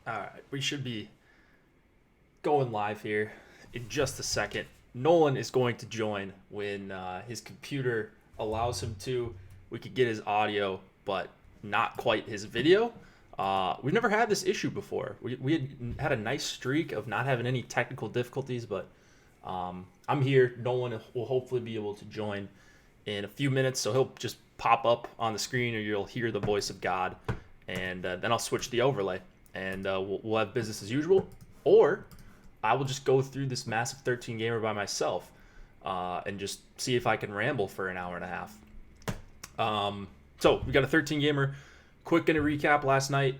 All right, we should be going live here in just a second. Nolan is going to join when his computer allows him to. We could get his audio, but not quite his video. We've never had this issue before. We had a nice streak of not having any technical difficulties, but I'm here. Nolan will hopefully be able to join in a few minutes, so he'll just pop up on the screen, or you'll hear the voice of God, and then I'll switch the overlay, and we'll have business as usual, or I will just go through this massive 13 gamer by myself and just see if I can ramble for an hour and a half. So we got a 13 gamer. Quick gonna recap last night.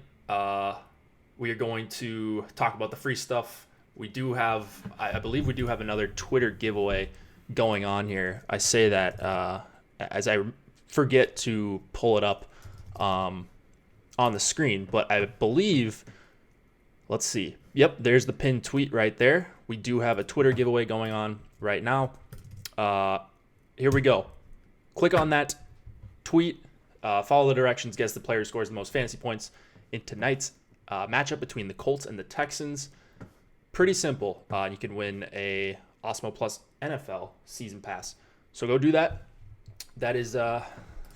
We are going to talk about the free stuff. We do have, I believe we do have another Twitter giveaway going on here. I say that as I forget to pull it up on the screen, but I believe, let's see. Yep, there's the pinned tweet right there. We do have a Twitter giveaway going on right now. Here we go. Click on that tweet. Follow the directions. Guess the player who scores the most fantasy points in tonight's matchup between the Colts and the Texans. Pretty simple. You can win a Osmo Plus NFL season pass. So go do that. That is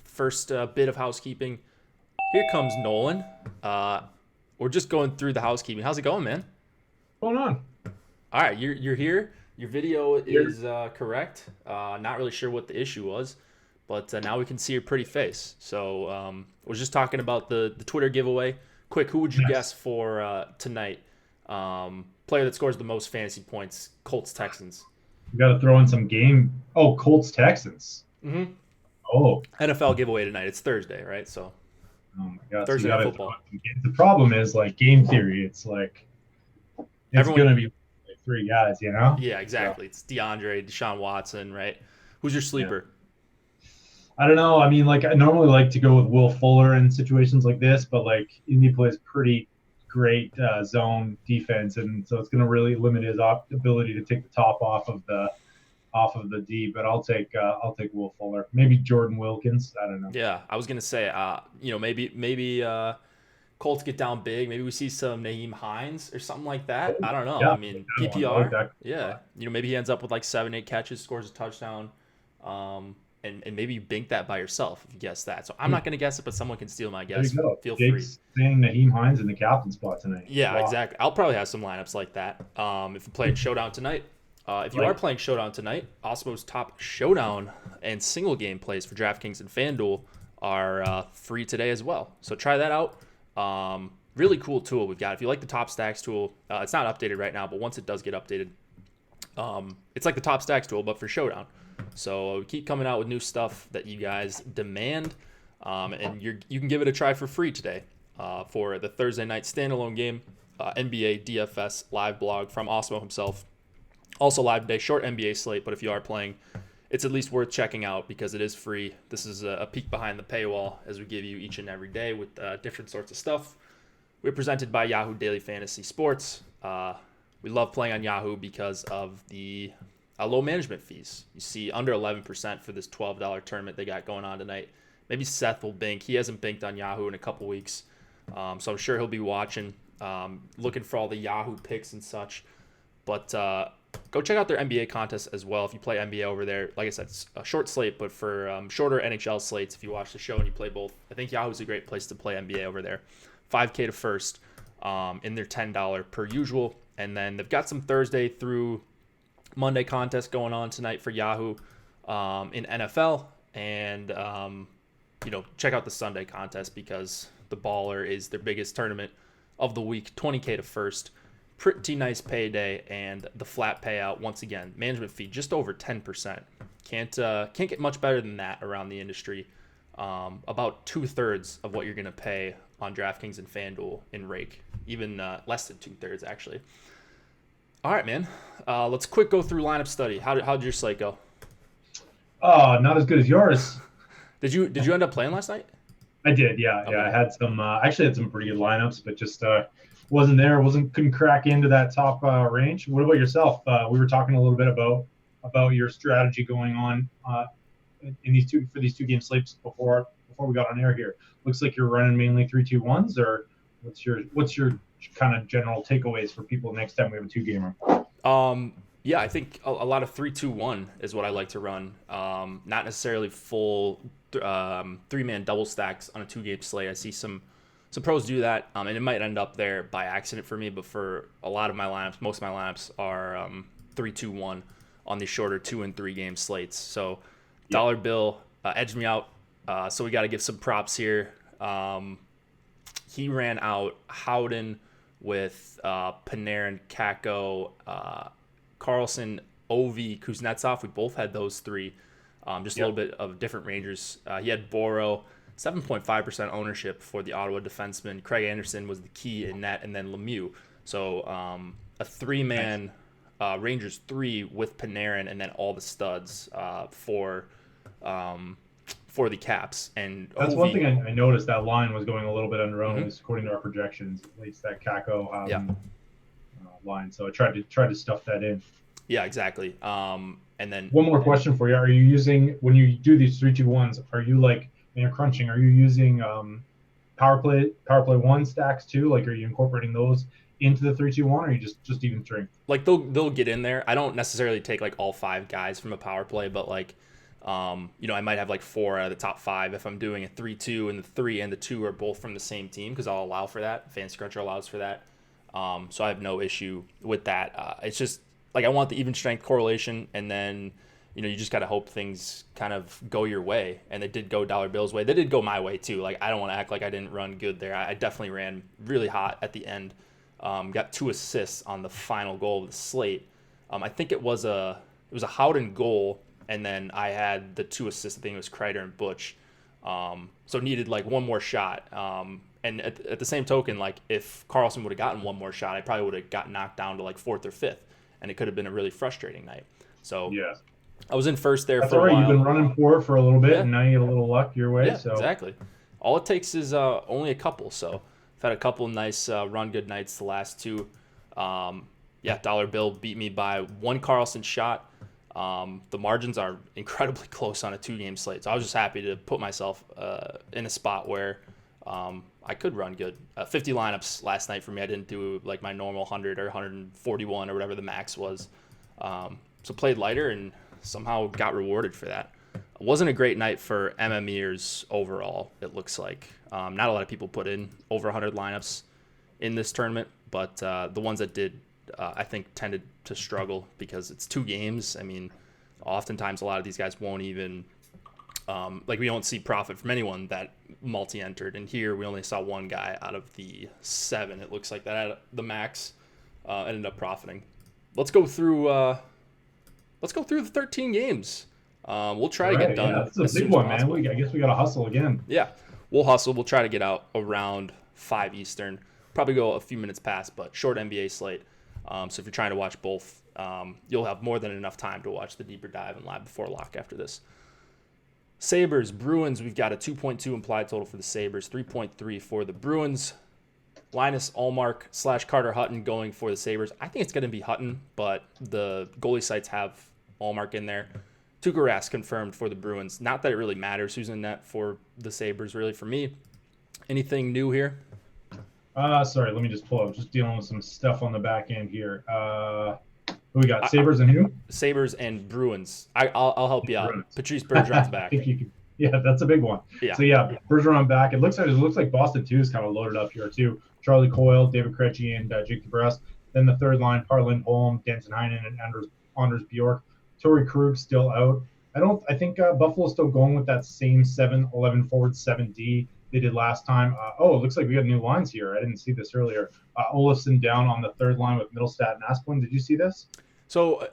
first bit of housekeeping. Here comes Nolan. We're just going through the housekeeping. How's it going, man? What's going on? All right, you're here. Your video is correct. Not really sure what the issue was, but now we can see your pretty face. So I was just talking about the Twitter giveaway. Quick, who would you guess for tonight? Player that scores the most fantasy points, Colts Texans. We got to throw in some game. Oh, Colts Texans. Mm-hmm. Oh, NFL giveaway tonight. It's Thursday, right? So oh my God. Thursday So night football. The problem is like game theory. It's like it's going to be like three guys, you know? Yeah, exactly. It's DeAndre, Deshaun Watson, right? Who's your sleeper? Yeah. I don't know. I mean, like I normally like to go with Will Fuller in situations like this, but like Indy plays pretty great zone defense, and so it's going to really limit his ability to take the top off of the D. But I'll take Will Fuller, maybe Jordan Wilkins. I don't know. Yeah, I was gonna say, maybe Colts get down big. Maybe we see some Naheem Hines or something like that. I don't know. Yeah, I mean, PPR. Yeah, maybe he ends up with like 7-8 catches, scores a touchdown. And maybe you bink that by yourself if you guess that. So I'm not going to guess it, but someone can steal my guess. Feel Jake's free. Saying Naheem Hines in the captain spot tonight. Yeah, wow. Exactly. I'll probably have some lineups like that. If you're playing Showdown tonight. If you are playing Showdown tonight, Osmo's top Showdown and single game plays for DraftKings and FanDuel are free today as well. So try that out. Really cool tool we've got. If you like the Top Stacks tool, it's not updated right now, but once it does get updated, it's like the Top Stacks tool, but for Showdown. So we keep coming out with new stuff that you guys demand, and you can give it a try for free today for the Thursday night standalone game, NBA DFS live blog from Osmo himself. Also live today, short NBA slate, but if you are playing, it's at least worth checking out because it is free. This is a peek behind the paywall as we give you each and every day with different sorts of stuff. We're presented by Yahoo Daily Fantasy Sports. We love playing on Yahoo because of the low management fees. You see under 11% for this $12 tournament they got going on tonight. Maybe Seth will bink. He hasn't binked on Yahoo in a couple weeks, so I'm sure he'll be watching, looking for all the Yahoo picks and such. But go check out their NBA contest as well if you play NBA over there. Like I said, it's a short slate, but for shorter NHL slates, if you watch the show and you play both, I think Yahoo's a great place to play NBA over there. $5K to first in their $10 per usual. And then they've got some Thursday through Monday contests going on tonight for Yahoo in NFL. And, check out the Sunday contest because the Baller is their biggest tournament of the week. 20K to first. Pretty nice payday, and the flat payout, once again, management fee just over 10%. Can't get much better than that around the industry. About 2/3 of what you're going to pay on DraftKings and FanDuel in rake. Even less than 2/3, actually. All right, man. Let's quick go through lineup study. How did your slate go? Oh, not as good as yours. Did you end up playing last night? I did, yeah. Okay. Yeah, I had some. Actually, had some pretty good lineups, but just couldn't crack into that top range. What about yourself? We were talking a little bit about your strategy going on in these two game slates before we got on air here. Looks like you're running mainly 3-2-1s, or What's your kind of general takeaways for people next time we have a 2-gamer? Yeah, I think a lot of 3-2-1 is what I like to run. Not necessarily full 3-man double stacks on a 2-game slate. I see some pros do that, and it might end up there by accident for me. But for a lot of my lineups, most of my lineups are 3-2-1 on the shorter 2 and 3 game slates. So dollar bill edged me out. So we got to give some props here. He ran out Howden with Panarin, Kakko, Carlson, Ovi, Kuznetsov. We both had those three. Just a little bit of different rangers. He had Boro, 7.5% ownership for the Ottawa defenseman. Craig Anderson was the key in that, and then Lemieux. So a 3-man Rangers 3 with Panarin, and then all the studs for the Caps. And that's Ovi, one thing I noticed. That line was going a little bit underowned, according to our projections. At least that Kakko line. So I tried to stuff that in. Yeah, exactly. And then one more question for you: are you using, when you do these 3-2-1s? Are you, like, when you're crunching, are you using power play 1 stacks too? Like, are you incorporating those into the 3-2-1, or are you just even strength? Like, they'll get in there. I don't necessarily take like all 5 guys from a power play, but like I might have like 4 out of the top 5 if I'm doing a 3-2, and the 3 and the 2 are both from the same team, because I'll allow for that. Fantasy Cruncher allows for that. So I have no issue with that. It's just like I want the even strength correlation, and then you just got to hope things kind of go your way. And they did go dollar bill's way. They did go my way too. Like, I don't want to act like I didn't run good there. I definitely ran really hot at the end. Got 2 assists on the final goal of the slate. I think it was a Howden goal, and then I had the 2 assists. I think it was Kreider and Butch. So needed like one more shot. And at the same token, like, if Carlson would have gotten one more shot, I probably would have got knocked down to like 4th or 5th, and it could have been a really frustrating night. So yeah, I was in first there. That's for all right. a while. You've been running poor for a little bit, and now you get a little luck your way. Yeah, so exactly. All it takes is only a couple. So I've had a couple nice run good nights the last 2. Dollar bill beat me by 1 Carlson shot. The margins are incredibly close on a 2-game slate. So I was just happy to put myself in a spot where I could run good. 50 lineups last night for me. I didn't do like my normal 100 or 141 or whatever the max was. So played lighter and somehow got rewarded for that. It wasn't a great night for MMEers overall, it looks like. Not a lot of people put in over 100 lineups in this tournament, but the ones that did, I think, tended to struggle because it's 2 games. I mean, oftentimes a lot of these guys won't even we don't see profit from anyone that multi-entered, and here we only saw 1 guy out of the 7. It looks like that at the max ended up profiting. Let's go through the 13 games. We'll try to get done. Yeah, that's a big one, man. I guess we got to hustle again. Yeah, we'll hustle. We'll try to get out around 5 Eastern. Probably go a few minutes past, but short NBA slate. So if you're trying to watch both, you'll have more than enough time to watch the deeper dive and live before lock after this. Sabres, Bruins, we've got a 2.2 implied total for the Sabres, 3.3 for the Bruins. Linus Ullmark / Carter Hutton going for the Sabres. I think it's going to be Hutton, but the goalie sites have Ullmark in there. Tuukka Rask confirmed for the Bruins. Not that it really matters who's in net for the Sabres, really, for me. Anything new here? Sorry, let me just pull up. Just dealing with some stuff on the back end here. Who we got? Sabres and who? Sabres and Bruins. I'll help you out. Bruins. Patrice Bergeron's back. Yeah, that's a big one. Yeah. So yeah, Bergeron back. It looks like Boston too is kind of loaded up here too. Charlie Coyle, David Krejci, and Jake DeBrusk. Then the third line: Parlin Holm, Danton Heinen, and Anders Bjork. Torrey Krug still out. I think Buffalo's still going with that same 7-11 forward 7D they did last time. It looks like we got new lines here. I didn't see this earlier. Olofsson down on the third line with Middlestat and Asplund. Did you see this? So I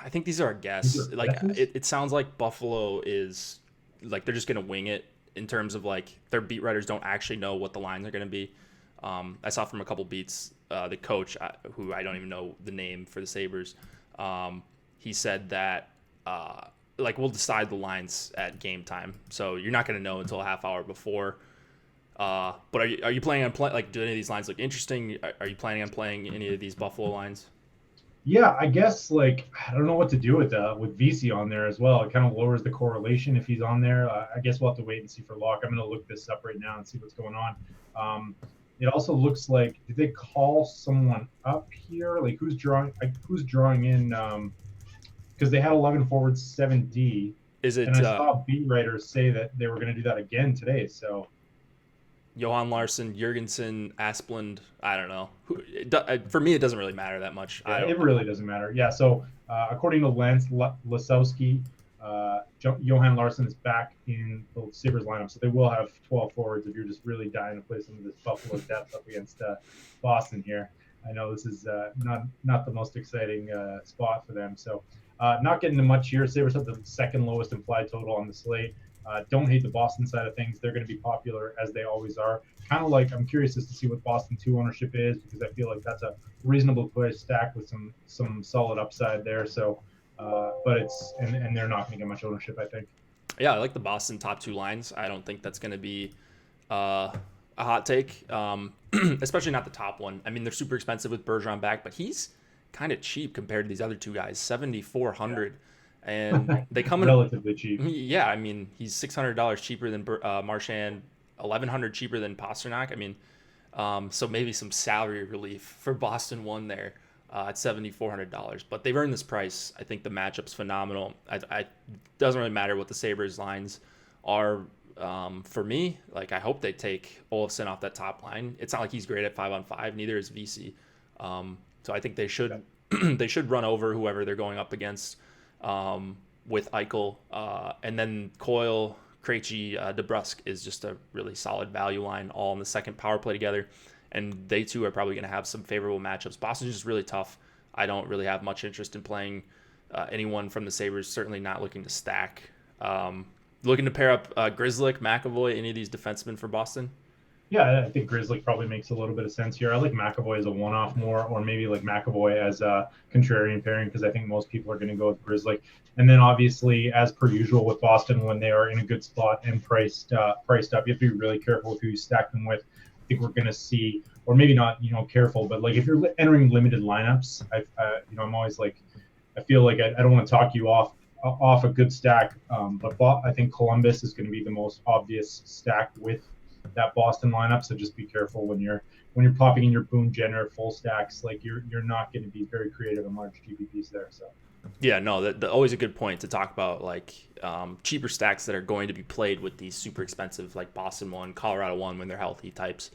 think these are our guesses. It sounds like Buffalo is like they're just gonna wing it in terms of like their beat writers don't actually know what the lines are gonna be. I saw from a couple beats the coach, who I don't even know the name for the Sabres, he said that we'll decide the lines at game time, so you're not gonna know until a half hour before. But are you planning on do any of these lines look interesting? Are you planning on playing any of these Buffalo lines? Yeah, I guess I don't know what to do with VC on there as well. It kind of lowers the correlation if he's on there. I guess we'll have to wait and see for lock. I'm going to look this up right now and see what's going on. it also looks like, did they call someone up here? Like who's drawing in? Because they had 11 forwards, 7D, Is and it I saw beat writers say that they were going to do that again today. So Johan Larsson, Jurgensen, Asplund? I don't know. For me, it doesn't really matter that much. yeah, I don't it know. really doesn't matter. Yeah. So according to Lance Lasowski, Johan Larsson is back in the Sabres lineup, so they will have 12 forwards if you're just really dying to play some of this Buffalo depth up against Boston here. I know this is not the most exciting spot for them. So not getting to much here. Sabres have the second lowest implied total on the slate. Don't hate the Boston side of things. They're going to be popular as they always are. Kind of like I'm curious as to see what Boston 2 ownership is, because I feel like that's a reasonable price stack with some solid upside there. So, but it's and they're not going to get much ownership, I think. Yeah, I like the Boston top 2 lines. I don't think that's going to be a hot take, especially not the top one. I mean, they're super expensive with Bergeron back, but he's kind of cheap compared to these other 2 guys, 7,400. And they come in relatively cheap. Yeah, I mean, he's $600 cheaper than Marchand, $1,100 cheaper than Pasternak. I mean, so maybe some salary relief for Boston 1 there at $7,400. But they've earned this price. I think the matchup's phenomenal. I doesn't really matter what the Sabres lines are for me. Like, I hope they take Olofsson off that top line. It's not like he's great at 5-on-5. Neither is VC. So I think they should they should run over whoever they're going up against. With Eichel, and then Coyle, Krejci, DeBrusk is just a really solid value line, all in the second power play together, and they too are probably going to have some favorable matchups. Boston's just really tough. I don't really have much interest in playing anyone from the Sabres, certainly not looking to stack. Looking to pair up Grzelcyk, McAvoy, any of these defensemen for Boston? Yeah, I think Grzelcyk probably makes a little bit of sense here. I like McAvoy as a one-off more, or maybe like McAvoy as a contrarian pairing, because I think most people are going to go with Grzelcyk. And then obviously, as per usual with Boston, when they are in a good spot and priced up, you have to be really careful with who you stack them with. I think we're going to see, or maybe not, careful, but like if you're entering limited lineups, I'm always like, I feel like I don't want to talk you off a good stack, but I think Columbus is going to be the most obvious stack with that Boston lineup. So just be careful when you're popping in your Boone Jenner full stacks. Like you're not going to be very creative in large GPPs there. So yeah, no, always a good point to talk about, like cheaper stacks that are going to be played with these super expensive, like Boston 1, Colorado 1 when they're healthy types.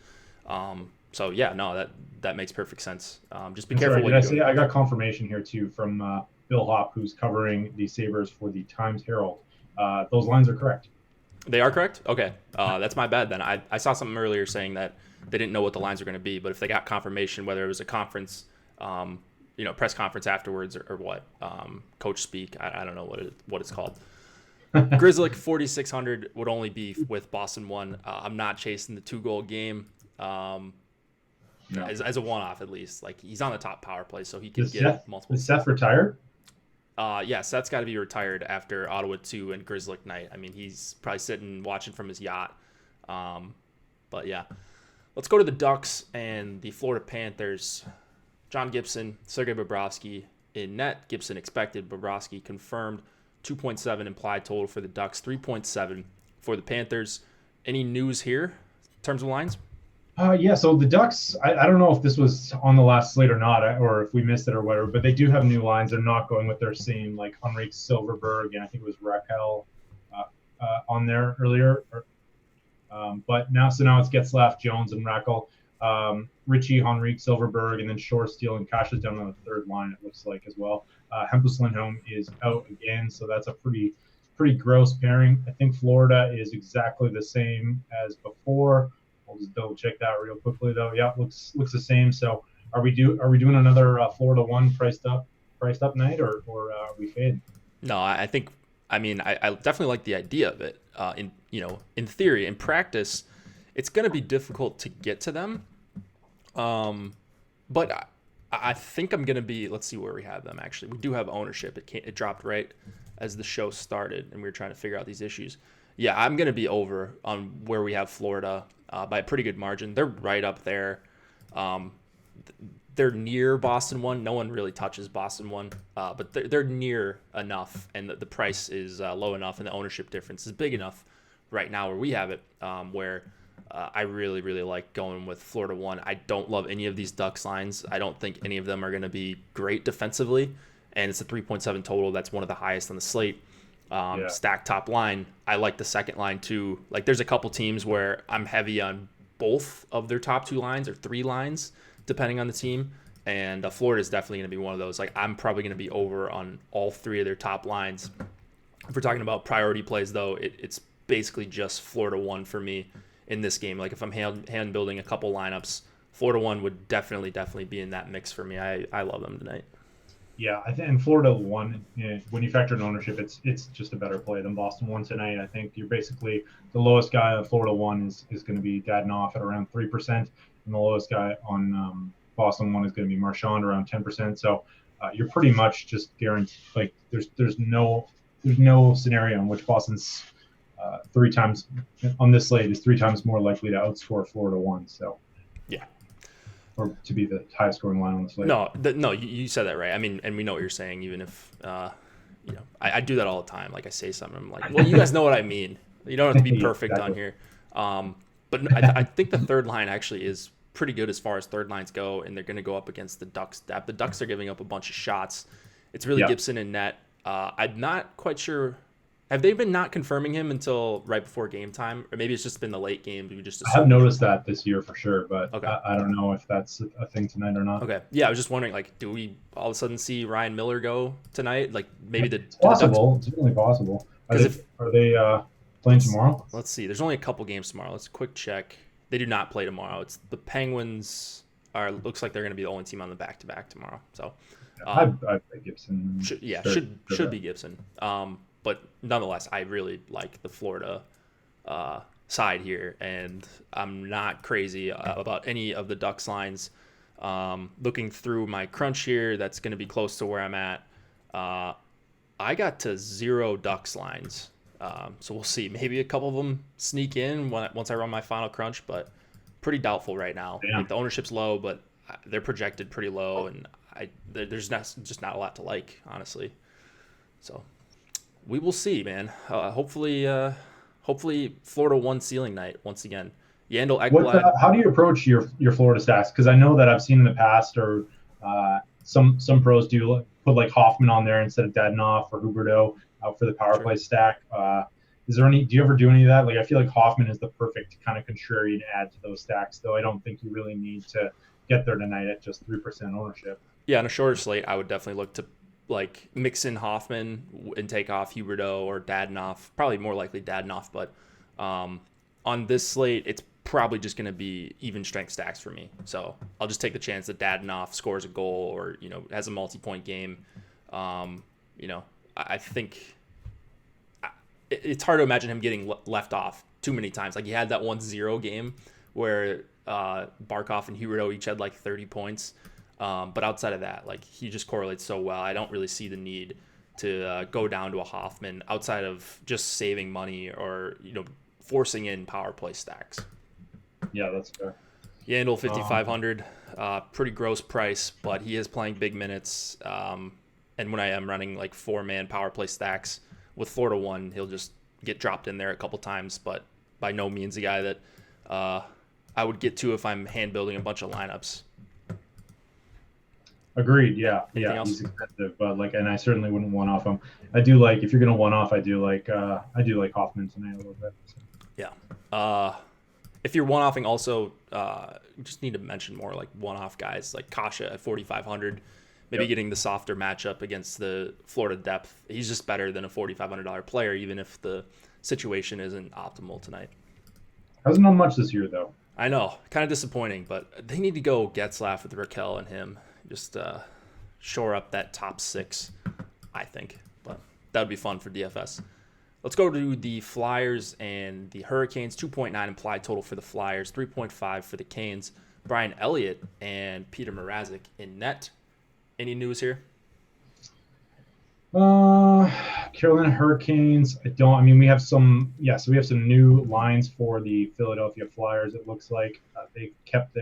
So yeah, no, that makes perfect sense. Just be careful. Sorry, I got confirmation here too from Bill Hopp, who's covering the Sabres for the Times Herald. Those lines are correct. They are correct? Okay. That's my bad then. I saw something earlier saying that they didn't know what the lines are going to be, but if they got confirmation, whether it was a conference, press conference afterwards or what, coach speak, I don't know what it's called. Grzelcyk 4,600 would only be with Boston 1. I'm not chasing the 2-goal game as a one-off at least. Like he's on the top power play, so he can get multiple. Is Seth retired? Yeah, Seth's got to be retired after Ottawa 2 and Grzelcyk night. I mean, he's probably sitting watching from his yacht. But yeah, let's go to the Ducks and the Florida Panthers. John Gibson, Sergei Bobrovsky in net. Gibson expected, Bobrovsky confirmed. 2.7 implied total for the Ducks, 3.7 for the Panthers. Any news here in terms of lines? Yeah, so the Ducks, I don't know if this was on the last slate or not, or if we missed it or whatever, but they do have new lines. They're not going with their same, like, Henrik Silverberg, and I think it was Raquel on there earlier. But now it's Getzlaf, Jones, and Raquel. Richie, Henrik, Silverberg, and then Shore, Steele, and Cash is down on the third line, it looks like, as well. Hampus Lindholm is out again, so that's a pretty gross pairing. I think Florida is exactly the same as before. We'll just double check that real quickly though. Yeah, looks the same. So are we doing another Florida 1 priced up night, or are we fading? No, I definitely like the idea of it. In theory, in practice, it's going to be difficult to get to them. But I think I'm going to be. Let's see where we have them. Actually, we do have ownership. It dropped right as the show started, and we were trying to figure out these issues. Yeah, I'm going to be over on where we have Florida by a pretty good margin. They're right up there. They're near Boston 1. No one really touches Boston 1, but they're near enough, and the price is low enough, and the ownership difference is big enough right now where we have it, where I really, really like going with Florida 1. I don't love any of these Ducks lines. I don't think any of them are going to be great defensively. And it's a 3.7 total. That's one of the highest on the slate. Stacked top line. I like the second line too. Like there's a couple teams where I'm heavy on both of their top two lines or three lines, depending on the team. And Florida is definitely going to be one of those. Like I'm probably going to be over on all three of their top lines. If we're talking about priority plays, though, it's basically just Florida 1 for me in this game. Like if I'm hand building a couple lineups, Florida 1 would definitely be in that mix for me. I love them tonight. Yeah, I think in Florida 1, when you factor in ownership, it's just a better play than Boston 1 tonight. I think you're basically the lowest guy on Florida 1 is going to be Dadonov at around 3%, and the lowest guy on Boston 1 is going to be Marchand around 10%. So you're pretty much just guaranteed. Like there's no scenario in which Boston's three times on this slate is three times more likely to outscore Florida 1. So yeah. Or to be the highest scoring line on the slate. No, you said that right. I mean, and we know what you're saying. Even if I do that all the time. Like I say something, I'm like, well, you guys know what I mean. You don't have to be perfect exactly. On here. But I think the third line actually is pretty good as far as third lines go, and they're going to go up against the Ducks. The Ducks are giving up a bunch of shots. It's really Gibson and net. I'm not quite sure. Have they been not confirming him until right before game time? Or maybe it's just been the late game. I have noticed that this year for sure, but okay. I don't know if that's a thing tonight or not. Okay. Yeah, I was just wondering, like, do we all of a sudden see Ryan Miller go tonight? Like, maybe it's possible. It's really possible. Are they playing tomorrow? Let's see. There's only a couple games tomorrow. Let's quick check. They do not play tomorrow. It's the Penguins looks like they're going to be the only team on the back-to-back tomorrow. So, I think Gibson. Should be Gibson. But nonetheless, I really like the Florida side here, and I'm not crazy about any of the Ducks lines. Looking through my crunch here, that's going to be close to where I'm at. I got to 0 Ducks lines, so we'll see. Maybe a couple of them sneak in once I run my final crunch, but pretty doubtful right now. Like the ownership's low, but they're projected pretty low, and there's just not a lot to like, honestly. So. We will see, man. Hopefully Florida 1 ceiling night once again. Yandel Ekblad. How do you approach your Florida stacks? Because I know that I've seen in the past, or some pros do put like Hoffman on there instead of Dadonov or Huberdeau out for the power play stack. Do you ever do any of that? Like I feel like Hoffman is the perfect kind of contrarian add to those stacks, though I don't think you really need to get there tonight at just 3% ownership. Yeah, on a shorter slate, I would definitely look to like mix in Hoffman and take off Huberdeau or Dadonov, probably more likely Dadonov, but on this slate, it's probably just going to be even strength stacks for me. So I'll just take the chance that Dadonov scores a goal or, has a multi-point game. I think it's hard to imagine him getting left off too many times. Like he had that 1-0 game where Barkov and Huberdeau each had like 30 points. But outside of that, like he just correlates so well. I don't really see the need to go down to a Hoffman outside of just saving money or forcing in power play stacks. Yeah, that's fair. Yandel 5,500, pretty gross price, but he is playing big minutes. And when I am running like 4-man power play stacks with Florida 1, he'll just get dropped in there a couple times. But by no means a guy that I would get to if I'm hand building a bunch of lineups. Agreed. Yeah. He's expensive, but and I certainly wouldn't one off him. I do like if you're gonna one off. I do like Hoffman tonight a little bit. So. Yeah. If you're one offing, also, you just need to mention more like one off guys like Kasha at 4,500. Maybe getting the softer matchup against the Florida depth. He's just better than a $4,500 player, even if the situation isn't optimal tonight. Hasn't done much this year though. I know, kind of disappointing, but they need to go Getzlaf with Raquel and him. Just shore up that top 6, I think. But that would be fun for DFS. Let's go to the Flyers and the Hurricanes. 2.9 implied total for the Flyers, 3.5 for the Canes. Brian Elliott and Peter Mrazek in net. Any news here? Carolina Hurricanes. We have some new lines for the Philadelphia Flyers. It looks like they kept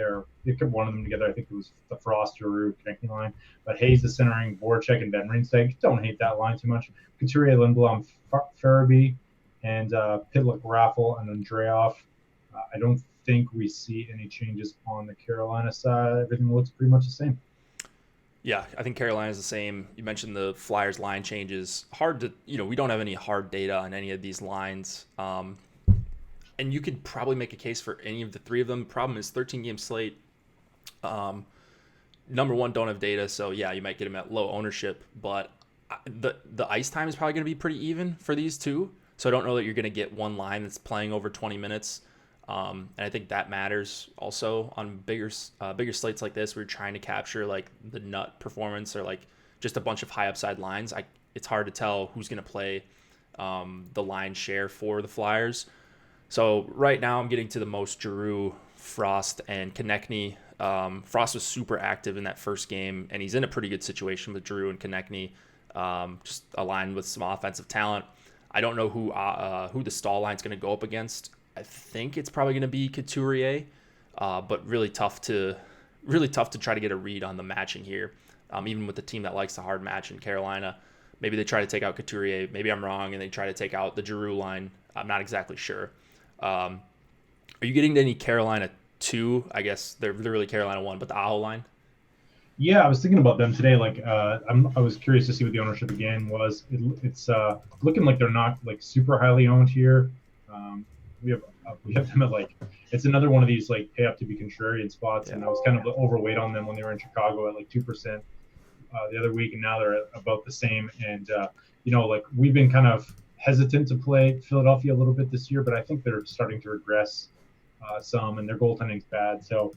one of them together. I think it was the Frost-Giroux connecting line. But Hayes is centering Voracek and Van Riemsdyk. Don't hate that line too much. Couturier, Lindblom, Farabee, and Pitlick, Raffle, and Andreoff. I don't think we see any changes on the Carolina side. Everything looks pretty much the same. Yeah, I think Carolina's the same. You mentioned the Flyers line changes. Hard to, we don't have any hard data on any of these lines. And you could probably make a case for any of the three of them. The problem is 13-game slate. Number one, don't have data, so yeah, you might get them at low ownership. But the ice time is probably going to be pretty even for these two. So I don't know that you're going to get one line that's playing over 20 minutes. And I think that matters also on bigger slates like this. We're trying to capture like the nut performance or like just a bunch of high upside lines. It's hard to tell who's going to play the line share for the Flyers. So right now I'm getting to the most Giroux, Frost, and Konechny. Frost was super active in that first game, and he's in a pretty good situation with Giroux and Konechny, just aligned with some offensive talent. I don't know who the stall line's going to go up against. I think it's probably going to be Couturier, but really tough to try to get a read on the matching here. Even with the team that likes the hard match in Carolina, maybe they try to take out Couturier. Maybe I'm wrong, and they try to take out the Giroux line. I'm not exactly sure. Are you getting to any Carolina 2? I guess they're really Carolina 1, but the Aho line? Yeah, I was thinking about them today. I was curious to see what the ownership again was. It's looking like they're not like super highly owned here. We have them at it's another one of these pay up to be contrarian spots, and I was kind of overweight on them when they were in Chicago at 2% the other week, and now they're at about the same. And we've been kind of hesitant to play Philadelphia a little bit this year, but I think they're starting to regress some, and their goaltending's bad. So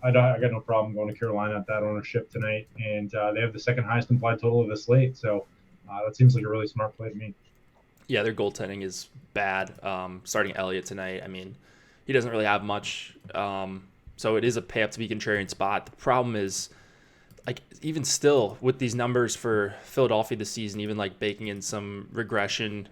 I got no problem going to Carolina at that ownership tonight, and they have the second highest implied total of the slate. So that seems like a really smart play to me. Yeah, their goaltending is bad. Starting Elliott tonight, I mean, he doesn't really have much. So it is a pay up to be contrarian spot. The problem is, even still with these numbers for Philadelphia this season, even baking in some regression,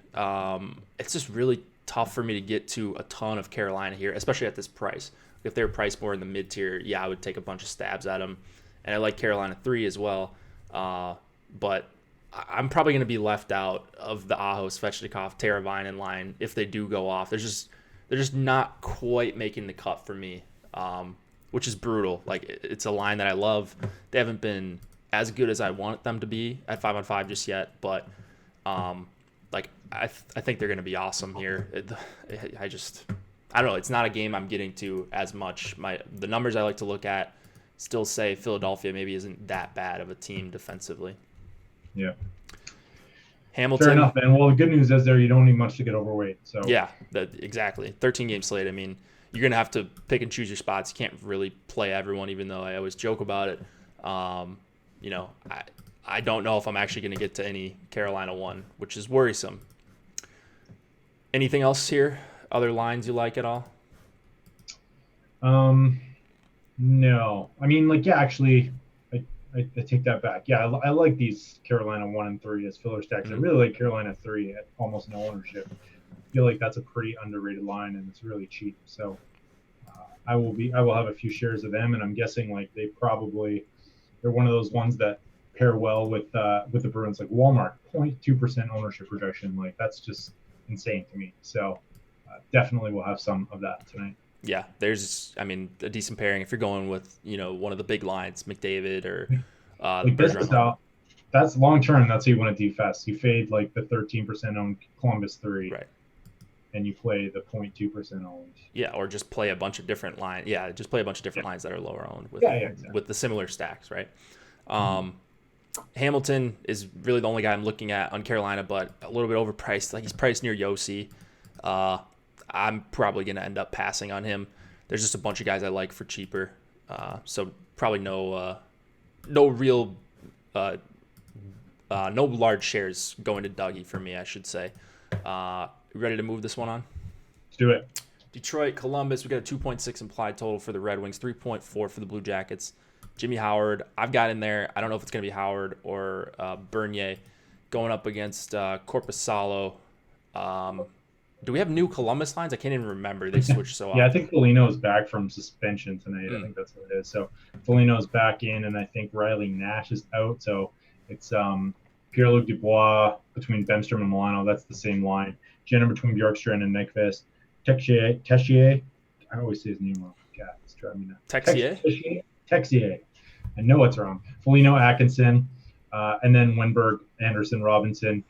it's just really tough for me to get to a ton of Carolina here, especially at this price. If they were priced more in the mid tier, I would take a bunch of stabs at them. And I like Carolina 3 as well. But I'm probably going to be left out of the Aho, Svechnikov, Teravainen line if they do go off. They're just not quite making the cut for me, which is brutal. It's a line that I love. They haven't been as good as I want them to be at 5-on-5 just yet, but I think they're going to be awesome here. I don't know. It's not a game I'm getting to as much. The numbers I like to look at still say Philadelphia maybe isn't that bad of a team defensively. Yeah. Hamilton. Fair enough, man. Well, the good news is you don't need much to get overweight. So yeah, exactly. 13-game slate. I mean, you're going to have to pick and choose your spots. You can't really play everyone, even though I always joke about it. I don't know if I'm actually going to get to any Carolina 1, which is worrisome. Anything else here? Other lines you like at all? No. I mean, actually, I take that back. Yeah, I like these Carolina 1 and 3 as filler stacks. I really like Carolina 3 at almost no ownership. I feel like that's a pretty underrated line, and it's really cheap. So I will have a few shares of them, and I'm guessing they're one of those ones that pair well with the Bruins. Like Walmart, 0.2% ownership reduction. That's just insane to me. So definitely we'll have some of that tonight. Yeah, there's, a decent pairing if you're going with, one of the big lines, McDavid or Bergeron. That's long term. That's how you win a DFS. You fade the 13% owned Columbus 3, right? And you play the 0.2% owned. Yeah, or just play a bunch of different lines. Yeah, just play a bunch of different lines that are lower owned exactly. with the similar stacks, right? Hamilton is really the only guy I'm looking at on Carolina, but a little bit overpriced. He's priced near Yossi. I'm probably going to end up passing on him. There's just a bunch of guys I like for cheaper. So probably no large shares going to Dougie for me, I should say. Ready to move this one on? Let's do it. Detroit, Columbus, we got a 2.6 implied total for the Red Wings, 3.4 for the Blue Jackets. Jimmy Howard, I've got in there. I don't know if it's going to be Howard or Bernier going up against Korpisalo. Do we have new Columbus lines? I can't even remember. They switched so often. Yeah, I think Foligno's back from suspension tonight. I think that's what it is. So Foligno's back in, and I think Riley Nash is out. So it's Pierre-Luc Dubois between Bemstrom and Milano. That's the same line. Jenner between Bjorkstrand and Nyquist. Texier, I always say his name wrong. God, it's driving me nuts. Texier? Texier. I know it's wrong. Foligno, Atkinson, and then Wenberg, Anderson, Robinson.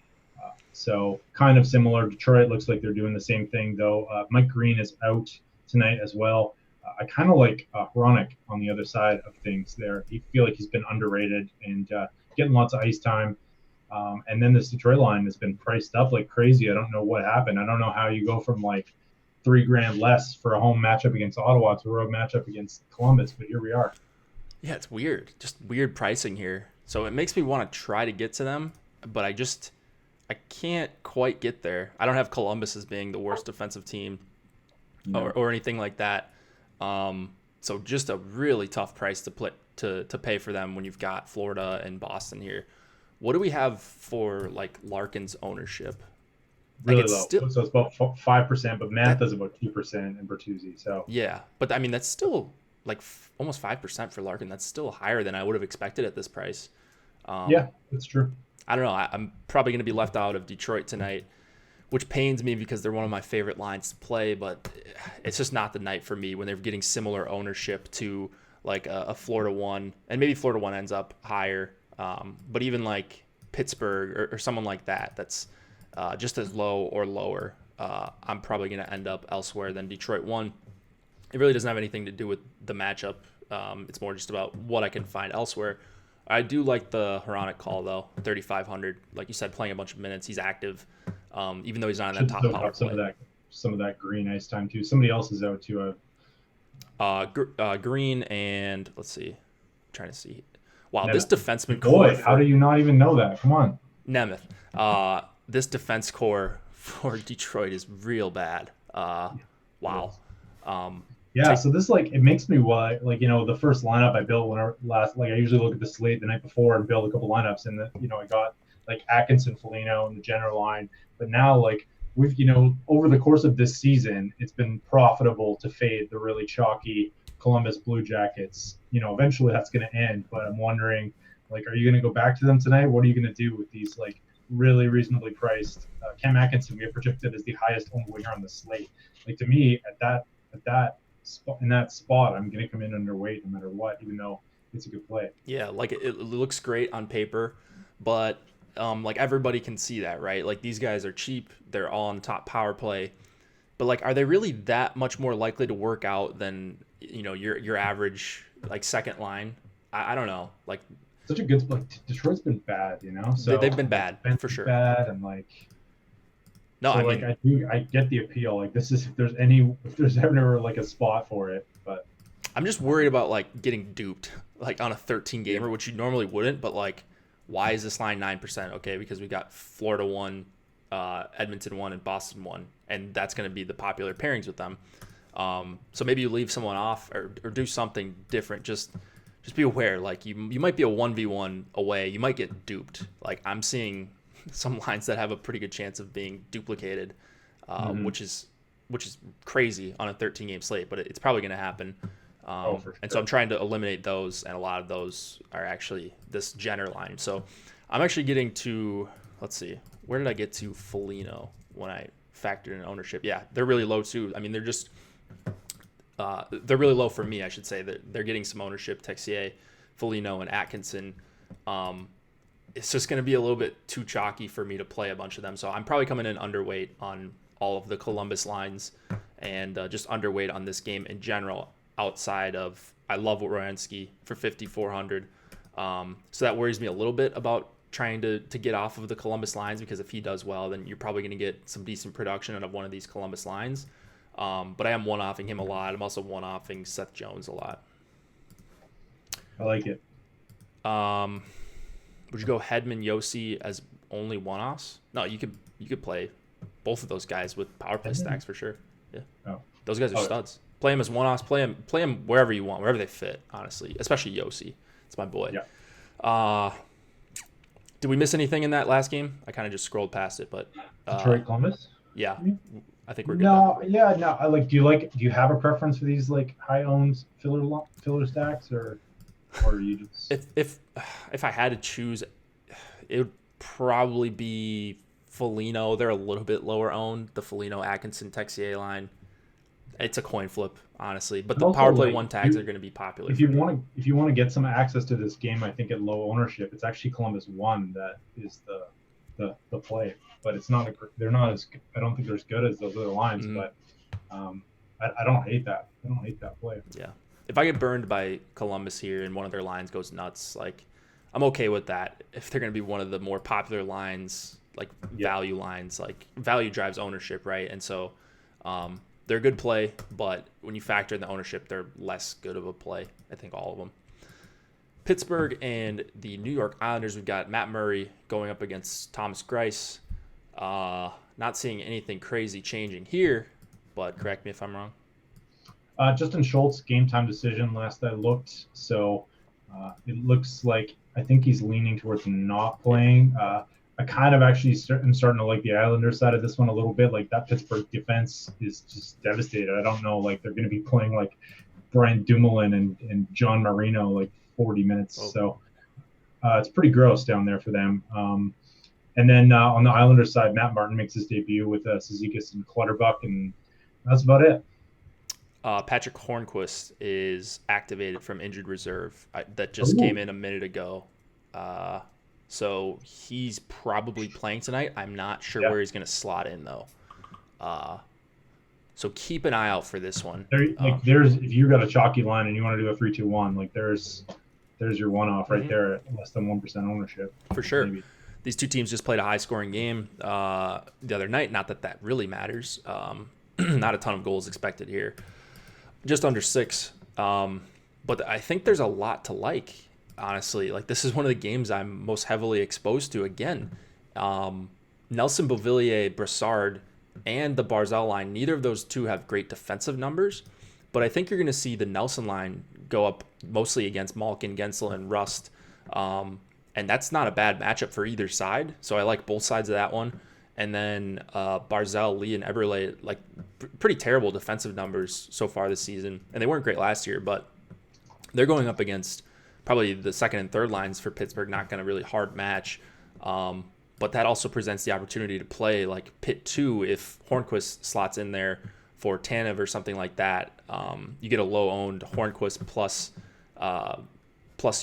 So kind of similar. Detroit looks like they're doing the same thing, though. Mike Green is out tonight as well. I kind of like Hronek on the other side of things there. I feel like he's been underrated and getting lots of ice time. And then this Detroit line has been priced up like crazy. I don't know what happened. I don't know how you go from like $3,000 less for a home matchup against Ottawa to a road matchup against Columbus, but here we are. Yeah, it's weird. Just weird pricing here. So it makes me want to try to get to them, but I can't quite get there. I don't have Columbus as being the worst defensive team or anything like that. So just a really tough price to pay for them when you've got Florida and Boston here. What do we have for like Larkin's ownership? Really low. So it's about 5%, but Mantha's about 2% and Bertuzzi. So yeah, but I mean that's still like almost 5% for Larkin. That's still higher than I would have expected at this price. Yeah, that's true. I don't know. I'm probably going to be left out of Detroit tonight, which pains me because they're one of my favorite lines to play, but it's just not the night for me when they're getting similar ownership to like a Florida one, and maybe Florida one ends up higher. But even like Pittsburgh or someone like that, that's just as low or lower, I'm probably going to end up elsewhere than Detroit one. It really doesn't have anything to do with the matchup. It's more just about what I can find elsewhere. I do like the Hronek call, though, 3,500. Like you said, playing a bunch of minutes. He's active, even though he's not in that top power play. Some of that Green ice time, too. Somebody else is out, too. Green and, let's see. I'm trying to see. Wow, this defenseman core. How do you not even know that? Come on. Nemeth. This defense core for Detroit is real bad. Wow. So this it makes me the first lineup I built I usually look at the slate the night before and build a couple lineups, and I got like Atkinson, Foligno in the general line, but now we've over the course of this season it's been profitable to fade the really chalky Columbus Blue Jackets. Eventually that's going to end, but I'm wondering are you going to go back to them tonight? What are you going to do with these really reasonably priced Cam Atkinson? We have projected as the highest owned winger on the slate. To me in that spot, I'm going to come in underweight no matter what, even though it's a good play. Yeah, it looks great on paper, but everybody can see that, right? These guys are cheap. They're all on top power play. But are they really that much more likely to work out than, your average second line? I don't know. Such a good Detroit's been bad, So they've been bad for sure. Bad and no, so, I get the appeal. This is if there's ever a spot for it, but I'm just worried about getting duped on a 13 gamer, which you normally wouldn't. But why is this line 9%? Okay, because we got Florida 1, Edmonton 1, and Boston 1, and that's going to be the popular pairings with them. So maybe you leave someone off or do something different. Just be aware. You might be a 1v1 away. You might get duped. I'm seeing some lines that have a pretty good chance of being duplicated, which is crazy on a 13 game slate, but it's probably going to happen. For sure. And so I'm trying to eliminate those, and a lot of those are actually this Jenner line. So I'm actually getting to, let's see, where did I get to Foligno when I factored in ownership? Yeah, they're really low too. I mean, they're really low for me, I should say. They're getting some ownership, Texier, Foligno, and Atkinson. It's just going to be a little bit too chalky for me to play a bunch of them. So I'm probably coming in underweight on all of the Columbus lines and just underweight on this game in general outside of I love Werenski for 5,400. So that worries me a little bit about trying to get off of the Columbus lines, because if he does well, then you're probably going to get some decent production out of one of these Columbus lines. But I am one-offing him a lot. I'm also one-offing Seth Jones a lot. I like it. Would you go Hedman, Yossi as only one-offs? No, you could play both of those guys with power play stacks for sure. Yeah, those guys are studs. Play them as one-offs. Play them wherever you want, wherever they fit. Honestly, especially Yossi. It's my boy. Yeah. Did we miss anything in that last game? I kind of just scrolled past it, but Detroit Columbus. Yeah, I think we're good. No. Do you have a preference for these high-owned filler stacks, or you just if I had to choose, it would probably be Foligno. They're a little bit lower owned. The Foligno, Atkinson, Texier line. It's a coin flip, honestly. But And the also, power play like, one tags are going to be popular. if you want to get some access to this game, I think at low ownership, it's actually Columbus 1 that is the play. But it's not they're not as I don't think they're as good as those other lines. Mm-hmm. But I don't hate that. I don't hate that play. Yeah. If I get burned by Columbus here and one of their lines goes nuts, like I'm okay with that. If they're going to be one of the more popular lines, like value lines, like value drives ownership, right? And so they're a good play, but when you factor in the ownership, they're less good of a play. I think all of them. Pittsburgh and the New York Islanders, we've got Matt Murray going up against Thomas Greiss. Not seeing anything crazy changing here, but correct me if I'm wrong. Justin Schultz, game time decision last I looked. So it looks like I think he's leaning towards not playing. I kind of actually am starting to like the Islanders side of this one a little bit. Like that Pittsburgh defense is just devastated. I don't know, like they're going to be playing like Brian Dumoulin and John Marino like 40 minutes. Oh. So it's pretty gross down there for them. And then on the Islanders side, Matt Martin makes his debut with Cizikas and Clutterbuck, and that's about it. Patrick Hornquist is activated from injured reserve. That just came in a minute ago. So he's probably playing tonight. I'm not sure where he's going to slot in, though. So keep an eye out for this one. There's if you got a chalky line and you want to do a 3-2-1, like there's your one-off right there at less than 1% ownership. For sure. Maybe. These two teams just played a high-scoring game the other night. Not that really matters. Not a ton of goals expected here. Just under 6. But I think there's a lot to like, honestly. Like, this is one of the games I'm most heavily exposed to. Again, Nelson, Beauvillier, Brassard, and the Barzal line, neither of those two have great defensive numbers. But I think you're going to see the Nelson line go up mostly against Malkin, Gensel, and Rust. And that's not a bad matchup for either side. So I like both sides of that one. And then Barzal, Lee, and Eberle, like pretty terrible defensive numbers so far this season. And they weren't great last year, but they're going up against probably the second and third lines for Pittsburgh, not going to really hard match. But that also presents the opportunity to play like Pitt 2 if Hornquist slots in there for Tanev or something like that. You get a low-owned Hornquist plus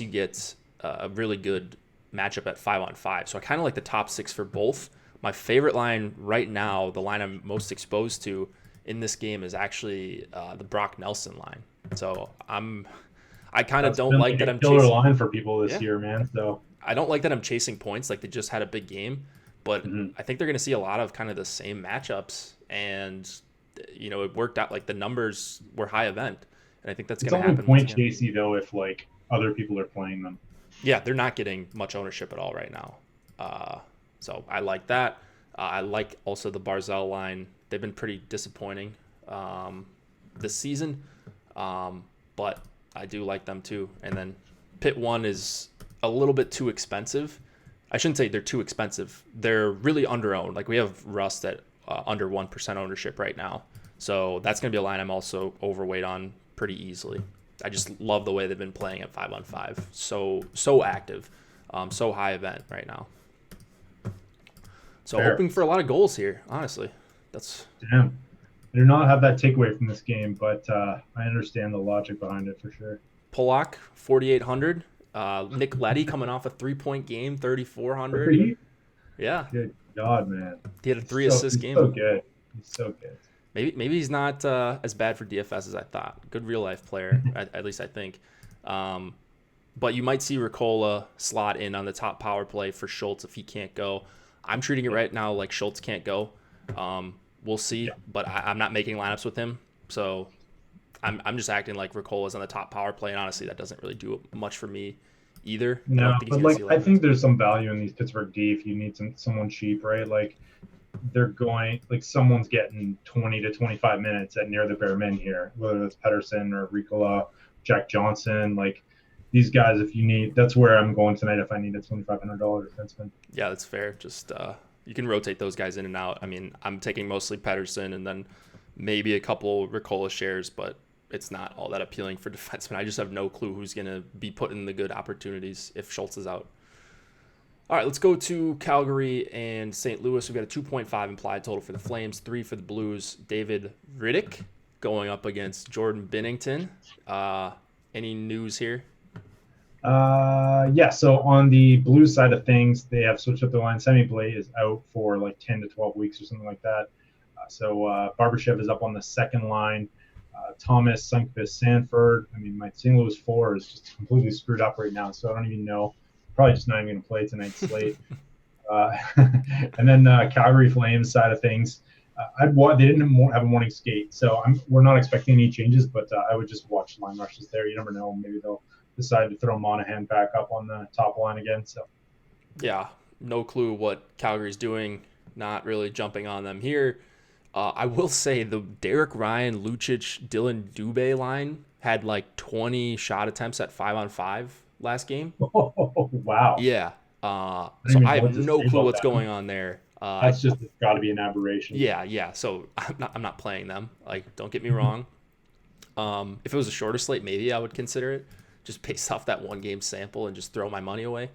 you get a really good matchup at 5-on-5. So I kind of like the top 6 for both. My favorite line right now, the line I'm most exposed to in this game, is actually the Brock Nelson line. So I kind of don't like that I'm chasing. Killer line for people this year, man. So I don't like that I'm chasing points. Like they just had a big game, but I think they're going to see a lot of kind of the same matchups, and it worked out. Like the numbers were high event, and I think that's going to happen. It's only point chasey though if like other people are playing them. Yeah, they're not getting much ownership at all right now. So I like that. I like also the Barzal line. They've been pretty disappointing this season, but I do like them too. And then Pitt 1 is a little bit too expensive. I shouldn't say they're too expensive. They're really under-owned. Like we have Rust at under 1% ownership right now. So that's going to be a line I'm also overweight on pretty easily. I just love the way they've been playing at 5-on-5. So active, so high event right now. So hoping for a lot of goals here, honestly. Damn. I do not have that takeaway from this game, but I understand the logic behind it for sure. Polak, 4,800. Nick Leddy coming off a 3-point game, 3,400. Yeah. Good God, man. He had a 3-assist game. So good. He's so good. Maybe he's not as bad for DFS as I thought. Good real life player, at least I think. But you might see Ricola slot in on the top power play for Schultz if he can't go. I'm treating it right now like Schultz can't go. We'll see, but I'm not making lineups with him. So I'm just acting like Ricola's on the top power play, and honestly, that doesn't really do much for me either. No, I think there's some value in these Pittsburgh D if you need someone cheap, right? Like someone's getting 20 to 25 minutes at near the bare min here, whether it's Peterson or Ricola, Jack Johnson, like these guys. If you need, that's where I'm going tonight. If I need a $2,500 defenseman. Yeah, that's fair. Just you can rotate those guys in and out. I mean, I'm taking mostly Peterson and then maybe a couple Ricola shares, but it's not all that appealing for defensemen. I just have no clue who's going to be put in the good opportunities if Schultz is out. All right, let's go to Calgary and St. Louis. We've got a 2.5 implied total for the Flames, 3 for the Blues. David Riddick going up against Jordan Binnington. Any news here? Yeah, so on the Blues side of things, they have switched up the line. Semi Blais is out for like 10 to 12 weeks or something like that. So Barbashev is up on the second line. Thomas, Sunkvist, Sanford. I mean, my St. Louis 4 is just completely screwed up right now, so I don't even know. Probably just not even going to play tonight's slate. And then Calgary Flames side of things. They didn't have a morning skate, so we're not expecting any changes, but I would just watch line rushes there. You never know. Maybe they'll decide to throw Monahan back up on the top line again. So yeah, no clue what Calgary's doing. Not really jumping on them here. I will say the Derek Ryan, Lucic, Dylan Dubé line had like 20 shot attempts at 5-on-5 last game. Oh, wow. Yeah. So I have no clue what's going on there. That's just got to be an aberration. Yeah. So I'm not playing them. Like, don't get me wrong. If it was a shorter slate, maybe I would consider it, just based off that one game sample and just throw my money away.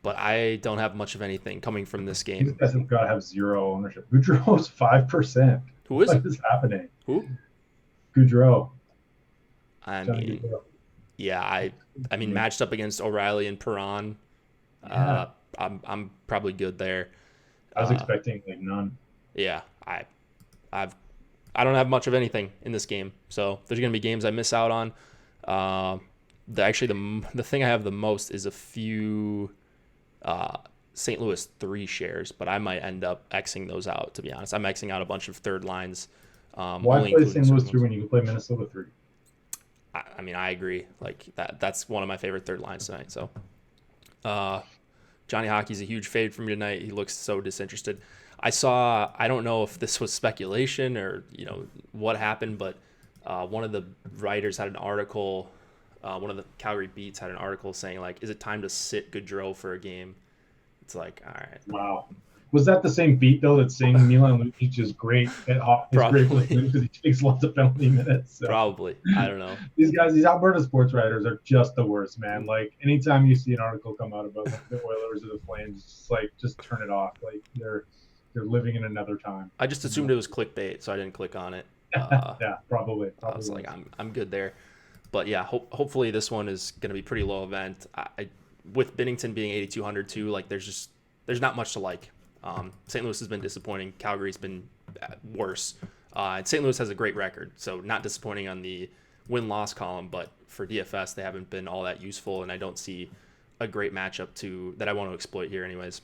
But I don't have much of anything coming from this game. These guys have got to have zero ownership. Goudreau's 5%. Who is it? What is happening? Who? Goudreau. I mean, yeah, I mean, matched up against O'Reilly and Perron, I'm probably good there. I was expecting like none. Yeah, I don't have much of anything in this game, so there's gonna be games I miss out on. The thing I have the most is a few St. Louis 3 shares, but I might end up Xing those out, to be honest. I'm Xing out a bunch of third lines. Why play St. Louis 3 when you can play Minnesota 3? I mean, I agree. Like that's one of my favorite third lines tonight. So Johnny Hockey's a huge fade for me tonight. He looks so disinterested. I don't know if this was speculation or, what happened, but one of the writers had an article, one of the Calgary Beats had an article saying, like, is it time to sit Gaudreau for a game? It's like, all right. Wow. Was that the same beat, though, that's saying Milan Lucic is great at Probably. Because he takes lots of penalty minutes? So. Probably. I don't know. These Alberta sports writers are just the worst, man. Like, anytime you see an article come out about the Oilers or the Flames, it's just like, just turn it off. Like, they're living in another time. I just assumed it was clickbait, so I didn't click on it. Yeah, probably. I was like, I'm good there. But yeah, hopefully this one is going to be pretty low event. With Binnington being 8,200 too, like there's not much to like. St. Louis has been disappointing. Calgary's been worse. And St. Louis has a great record, so not disappointing on the win-loss column, but for DFS, they haven't been all that useful, and I don't see a great matchup that I want to exploit here anyways.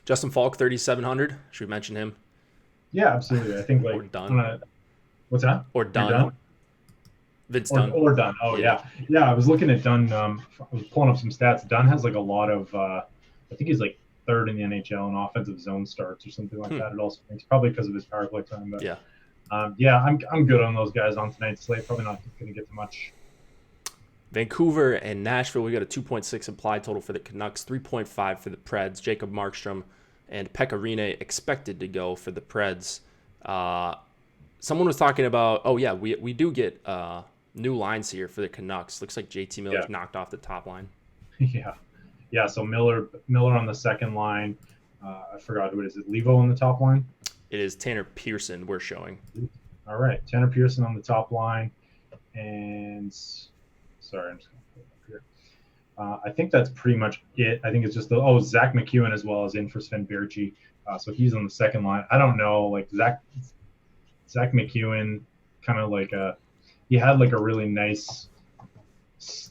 Justin Falk, 3,700. Should we mention him? Yeah, absolutely. I think or Dunn. What's that? Or Dunn. Vince Dunn. Or Dunn. Oh, yeah. Yeah, I was looking at Dunn. I was pulling up some stats. Dunn has like a lot of, I think he's like third in the NHL in offensive zone starts or something like that. It also thinks probably because of his power play time. But yeah. I'm good on those guys on tonight's slate. Probably not going to get too much. Vancouver and Nashville, we got a 2.6 implied total for the Canucks, 3.5 for the Preds. Jacob Markstrom and Pekka Rinne expected to go for the Preds. Someone was talking about, we do get new lines here for the Canucks. Looks like JT Miller's knocked off the top line. Yeah. So Miller on the second line. I forgot what is it. Levo on the top line. It is Tanner Pearson we're showing. All right, Tanner Pearson on the top line, and sorry, I'm just going to put it up here. I think that's pretty much it. I think it's just Zach McEwen as well as in for Sven Baertschi. So he's on the second line. I don't know, like Zach McEwen, kind of like he had like a really nice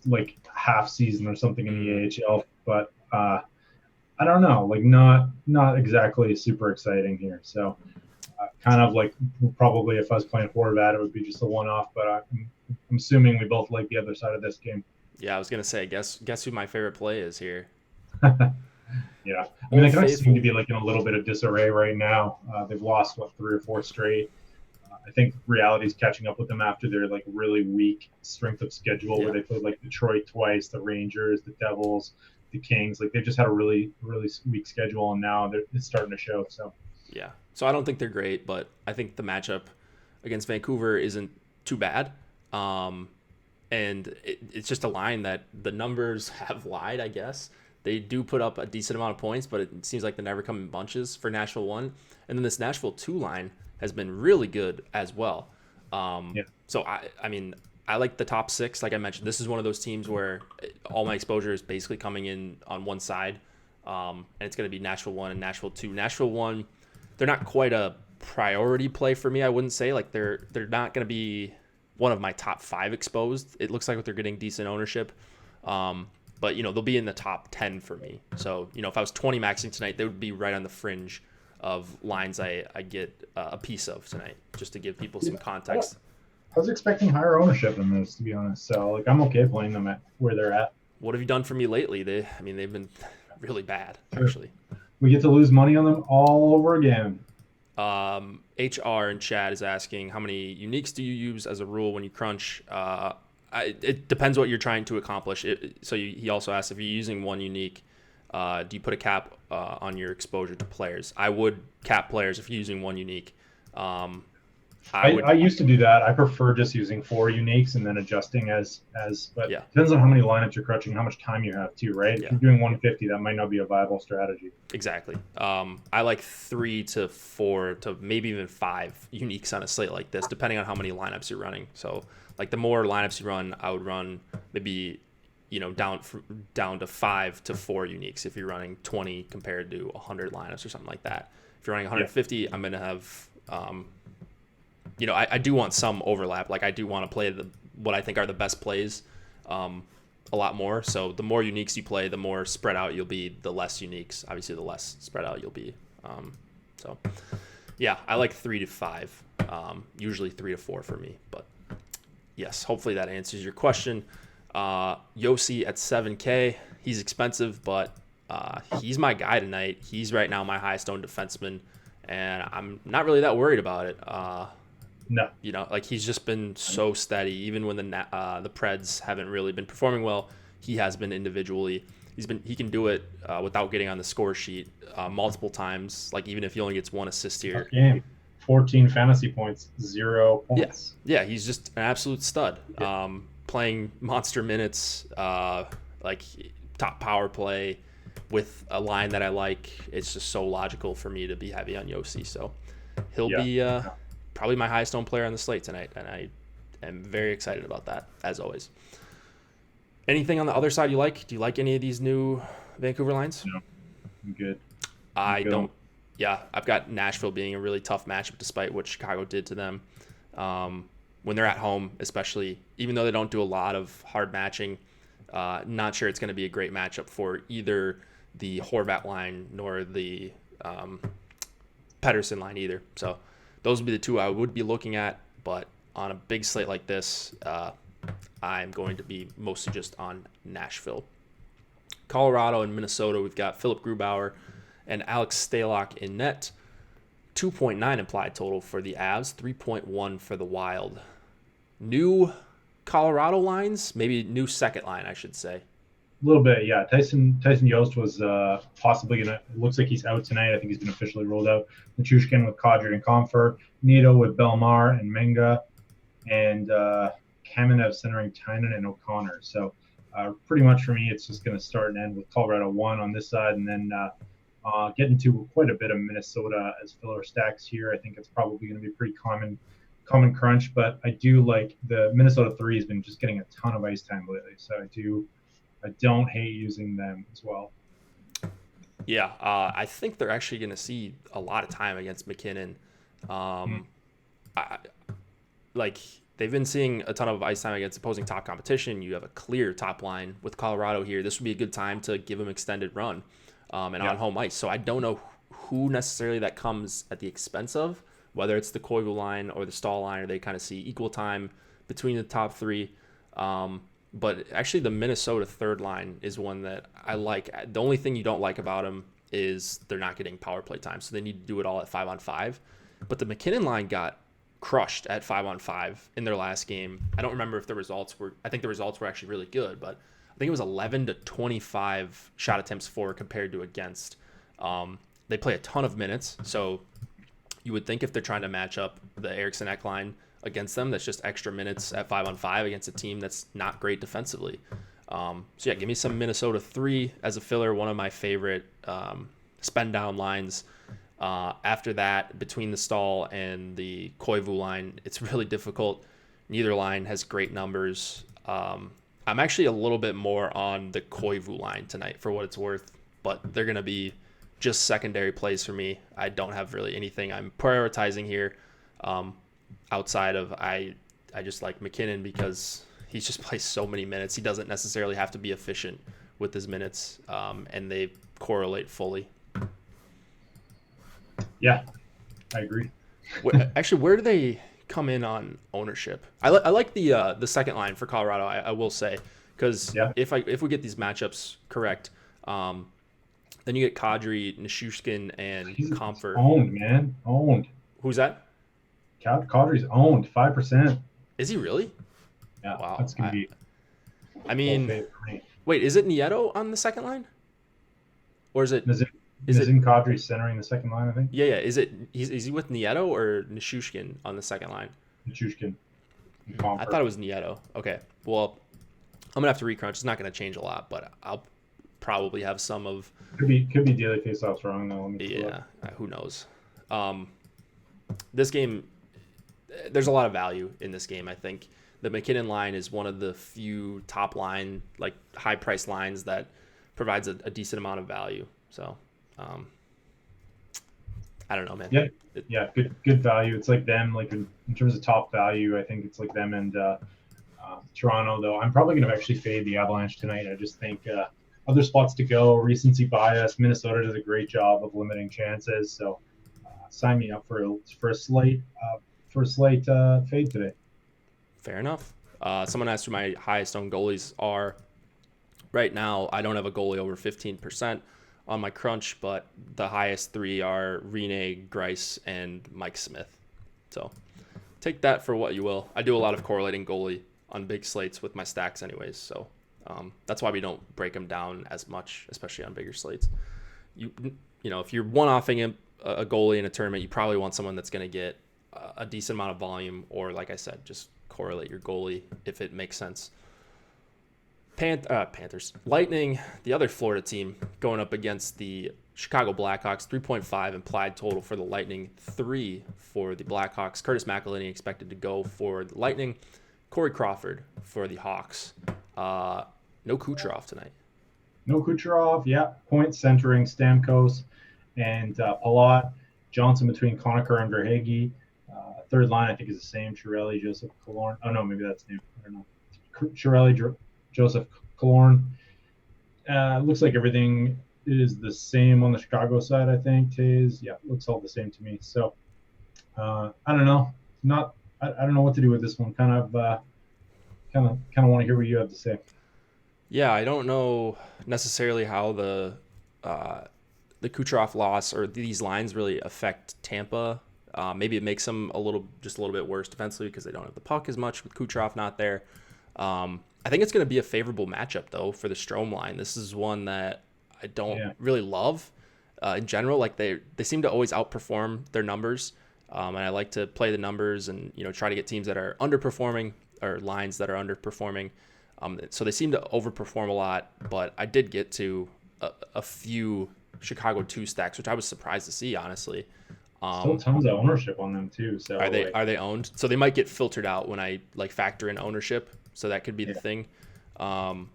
like half season or something in the AHL, but I don't know, like not exactly super exciting here. So kind of like probably if I was playing Horvat, it would be just a one-off, but I'm assuming we both like the other side of this game. Yeah, I was gonna say, guess who my favorite play is here. Yeah, I mean, they kind of seem to be like in a little bit of disarray right now. They've lost 3 or 4 straight. I think reality's catching up with them after their like really weak strength of schedule, where they played like Detroit twice, the Rangers, the Devils, the Kings. Like they just had a really, really weak schedule, and now it's starting to show. So yeah, so I don't think they're great, but I think the matchup against Vancouver isn't too bad. And it's just a line that the numbers have lied, I guess. They do put up a decent amount of points, but it seems like they never come in bunches for Nashville 1. And then this Nashville 2 line has been really good as well. Yeah. So I mean, I like the top six. Like I mentioned, this is one of those teams where all my exposure is basically coming in on one side, and it's going to be Nashville 1 and Nashville 2. Nashville 1, they're not quite a priority play for me. I wouldn't say like they're not going to be one of my top 5 exposed. It looks like they're getting decent ownership, but they'll be in the top 10 for me. So if I was 20 maxing tonight, they would be right on the fringe of lines I get a piece of tonight, just to give people some context. I was expecting higher ownership in this, to be honest. So like I'm okay playing them at where they're at. What have you done for me lately? They've been really bad, actually. We get to lose money on them all over again. HR in chat is asking, how many uniques do you use as a rule when you crunch? It depends what you're trying to accomplish. He also asked, if you're using one unique, do you put a cap on your exposure to players? I would cap players if you're using one unique. I used to do that. I prefer just using 4 uniques and then adjusting but yeah. It depends on how many lineups you're crunching, how much time you have too, right? Yeah. If you're doing 150, that might not be a viable strategy. Exactly. I like 3 to 4 to maybe even 5 uniques on a slate like this, depending on how many lineups you're running. So like the more lineups you run, I would run maybe down to 5 to 4 uniques if you're running 20 compared to 100 lineups or something like that. If you're running 150, I'm going to have I do want some overlap. Like I do want to play what I think are the best plays a lot more. So the more uniques you play, the more spread out you'll be. The less uniques, obviously, the less spread out you'll be. So yeah, I like 3 to 5, usually 3 to 4 for me. But yes, hopefully that answers your question. Yossi at 7K, he's expensive, but he's my guy tonight. He's right now my highest owned defenseman, and I'm not really that worried about it. No. Like he's just been so steady. Even when the Preds haven't really been performing well, he has been individually. He can do it without getting on the score sheet multiple times. Like even if he only gets 1 assist here. Game. 14 fantasy points, 0 points. Yeah, he's just an absolute stud. Yeah. Playing monster minutes, like top power play with a line that I like. It's just so logical for me to be heavy on Yossi. So he'll be probably my highest owned player on the slate tonight, and I am very excited about that, as always. Anything on the other side you like? Do you like any of these new Vancouver lines? No, I'm good. I don't. Yeah, I've got Nashville being a really tough matchup despite what Chicago did to them. When they're at home, especially, even though they don't do a lot of hard matching, not sure it's going to be a great matchup for either the Horvat line nor the Pearson line either. So those would be the 2 I would be looking at, but on a big slate like this, I'm going to be mostly just on Nashville. Colorado and Minnesota, we've got Philip Grubauer and Alex Stalock in net. 2.9 implied total for the Avs, 3.1 for the Wild. New Colorado lines, maybe new second line, I should say. A little bit, yeah. Tyson Yost was possibly going to – looks like he's out tonight. I think he's been officially ruled out. Nichushkin with Kadri and Comfer. Nito with Belmar and Menga. And Kamenev centering Tynan and O'Connor. So pretty much for me, it's just going to start and end with Colorado 1 on this side, and then get into quite a bit of Minnesota as filler stacks here. I think it's probably going to be a pretty common crunch, but I do like the Minnesota 3 has been just getting a ton of ice time lately. So I don't hate using them as well. Yeah, I think they're actually going to see a lot of time against McKinnon. They've been seeing a ton of ice time against opposing top competition. You have a clear top line with Colorado here. This would be a good time to give them extended run on home ice. So I don't know who necessarily that comes at the expense of, whether it's the Koivu line or the Stahl line, or they kind of see equal time between the top 3. But actually the Minnesota third line is one that I like. The only thing you don't like about them is they're not getting power play time, so they need to do it all at 5-on-5. But the McKinnon line got crushed at 5-on-5 in their last game. I don't remember if the results were – I think the results were actually really good, but I think it was 11 to 25 shot attempts for compared to against. They play a ton of minutes, so you would think if they're trying to match up the Eriksson Ek line against them, that's just extra minutes at 5-on-5 against a team that's not great defensively. Give me some Minnesota 3 as a filler, one of my favorite spend down lines. After that, between the Stahl and the Koivu line, it's really difficult. Neither line has great numbers. I'm actually a little bit more on the Koivu line tonight for what it's worth, but they're going to be just secondary plays for me. I don't have really anything I'm prioritizing here outside of I just like McKinnon because he's just plays so many minutes. He doesn't necessarily have to be efficient with his minutes, and they correlate fully. Yeah, I agree. Actually, where do they come in on ownership? I like the second line for Colorado. I will say because if we get these matchups correct, then you get Kadri, Nishushkin, and Comfort. Owned, man, owned. Who's that? Kadri's owned 5%. Is he really? Yeah, wow. That's gonna be. I mean, wait, is it Nieto on the second line, or is it? Is it Kadri centering the second line? I think. Yeah. Is he with Nieto or Nishushkin on the second line? Nishushkin. I thought it was Nieto. Okay, well, I'm gonna have to recrunch. It's not gonna change a lot, but I'll probably have some of. Could be daily faceoffs wrong though. Yeah, who knows? This game, there's a lot of value in this game. I think the McKinnon line is one of the few top line, like high price lines that provides a decent amount of value. So, I don't know, man. Yeah, good value. It's like them, like in terms of top value, I think it's like them and Toronto. Though I'm probably going to actually fade the Avalanche tonight. I just think other spots to go, recency bias. Minnesota does a great job of limiting chances, so sign me up for a slight fade today. Fair enough. Someone asked who my highest owned goalies are. Right now, I don't have a goalie over 15% on my crunch, but the highest three are Rene, Grice, and Mike Smith. So take that for what you will. I do a lot of correlating goalie on big slates with my stacks anyways, so that's why we don't break them down as much, especially on bigger slates. You know, if you're one-offing a goalie in a tournament, you probably want someone that's going to get a decent amount of volume, or like I said, just correlate your goalie if it makes sense. Panthers. Lightning, the other Florida team, going up against the Chicago Blackhawks. 3.5 implied total for the Lightning, 3 for the Blackhawks. Curtis McElhinney expected to go for the Lightning. Corey Crawford for the Hawks. No Kucherov tonight. No Kucherov, yeah. Point centering Stamkos and Palat. Johnson between Conacher and Verhaeghe. Third line, I think, is the same. Chiarelli, Joseph Killorn. Oh, no, maybe that's new. I don't know. Chiarelli, Joseph Killorn. Looks like everything is the same on the Chicago side, I think. Tays, yeah, looks all the same to me. So, I don't know. I don't know what to do with this one. Kind of want to hear what you have to say. Yeah, I don't know necessarily how the Kucherov loss or these lines really affect Tampa. Maybe it makes them a little bit worse defensively because they don't have the puck as much with Kucherov not there. I think it's going to be a favorable matchup though for the Strome line. This is one that I don't really love in general. Like they seem to always outperform their numbers, and I like to play the numbers and try to get teams that are underperforming or lines that are underperforming. So they seem to overperform a lot, but I did get to a few Chicago 2 stacks, which I was surprised to see, honestly. Still tons of ownership on them too. So are they owned? So they might get filtered out when I factor in ownership. So that could be the thing.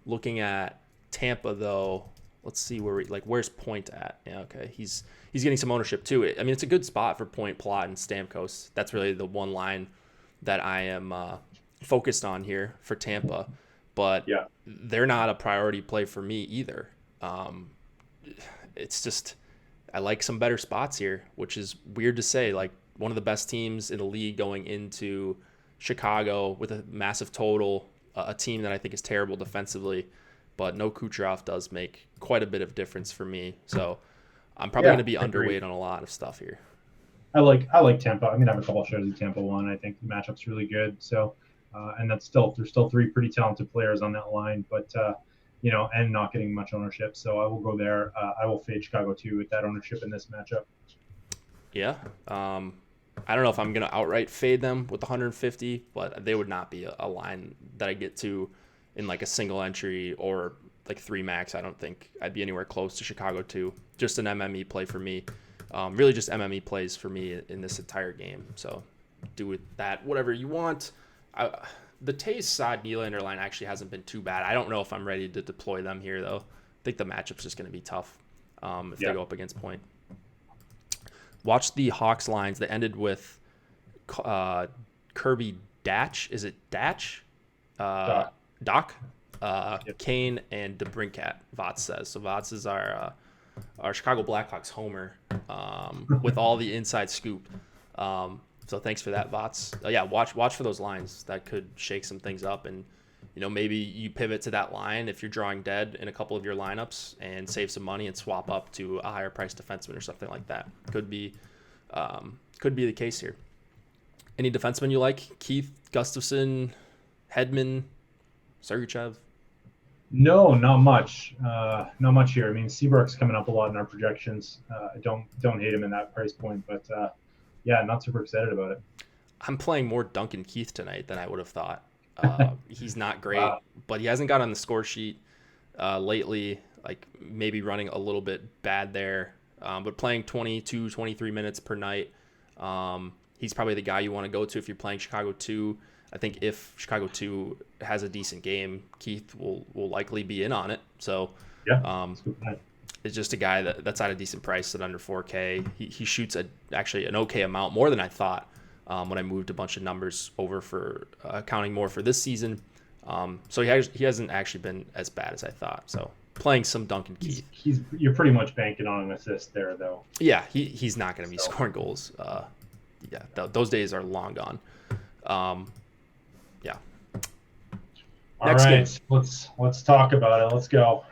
Looking at Tampa though, let's see where's Point at? Yeah, okay, he's getting some ownership too. I mean, it's a good spot for Point, Plot, and Stamkos. That's really the one line that I am focused on here for Tampa. But they're not a priority play for me either. It's just I like some better spots here, which is weird to say. Like one of the best teams in the league going into Chicago with a massive total, a team that I think is terrible defensively, but no Kucherov does make quite a bit of difference for me. So I'm probably going to be underweight on a lot of stuff here. I like Tampa. I'm going to have a couple of shares of Tampa one. I think the matchup's really good. So, and there's still 3 pretty talented players on that line, but and not getting much ownership. So I will go there. I will fade Chicago too with that ownership in this matchup. Yeah. I don't know if I'm going to outright fade them with 150, but they would not be a line that I get to in like a single entry or like 3 max. I don't think I'd be anywhere close to Chicago 2. Just an MME play for me. Really just MME plays for me in this entire game. So do with that whatever you want. The Tays Saad Nylander line actually hasn't been too bad. I don't know if I'm ready to deploy them here, though. I think the matchup's just going to be tough if they go up against point. Watch the Hawks lines. They ended with Kirby Datch. Is it Datch? Doc? Kane and DeBrincat, Vats says. So Vats is our Chicago Blackhawks homer with all the inside scoop. So thanks for that, Vats. Watch for those lines. That could shake some things up, and maybe you pivot to that line if you're drawing dead in a couple of your lineups and save some money and swap up to a higher priced defenseman or something like that. Could be the case here. Any defensemen you like? Keith, Gustafson, Hedman, Sergachev? No, not much. Not much here. I mean, Seabrook's coming up a lot in our projections. I don't hate him in that price point, but not super excited about it. I'm playing more Duncan Keith tonight than I would have thought. He's not great, but he hasn't got on the score sheet lately. Like maybe running a little bit bad there, but playing 22, 23 minutes per night. He's probably the guy you want to go to if you're playing Chicago 2. I think if Chicago 2 has a decent game, Keith will likely be in on it. So it's just a guy that's at a decent price at under 4K. He shoots actually an okay amount, more than I thought when I moved a bunch of numbers over for accounting more for this season. So he hasn't actually been as bad as I thought. So playing some Duncan Keith. You're pretty much banking on an assist there, though. Yeah, he's not going to be scoring goals. Those days are long gone. All right, let's talk about it. Let's go.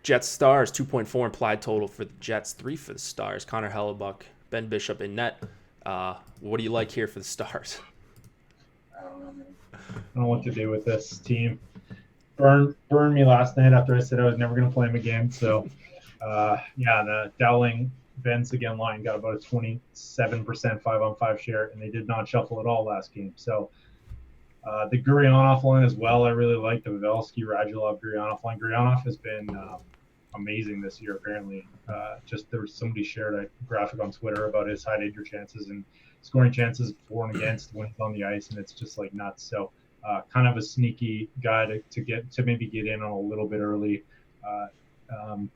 Jets Stars 2.4 implied total for the Jets, 3 for the Stars. Connor Hellebuck, Ben Bishop in net. What do you like here for the Stars? I don't know, man. I don't know what to do with this team. Burned me last night after I said I was never going to play him again. So, the Dowling Benz again line got about a 27% 5-on-5 share, and they did not shuffle at all last game. So, the Gurionov line as well, I really like the Pavelski, Radulov, Gurionov line. Gurionov has been amazing this year, apparently. There was somebody shared a graphic on Twitter about his high danger chances and scoring chances for and against when he's on the ice, and it's just like nuts. So, kind of a sneaky guy to maybe get in on a little bit early. I'm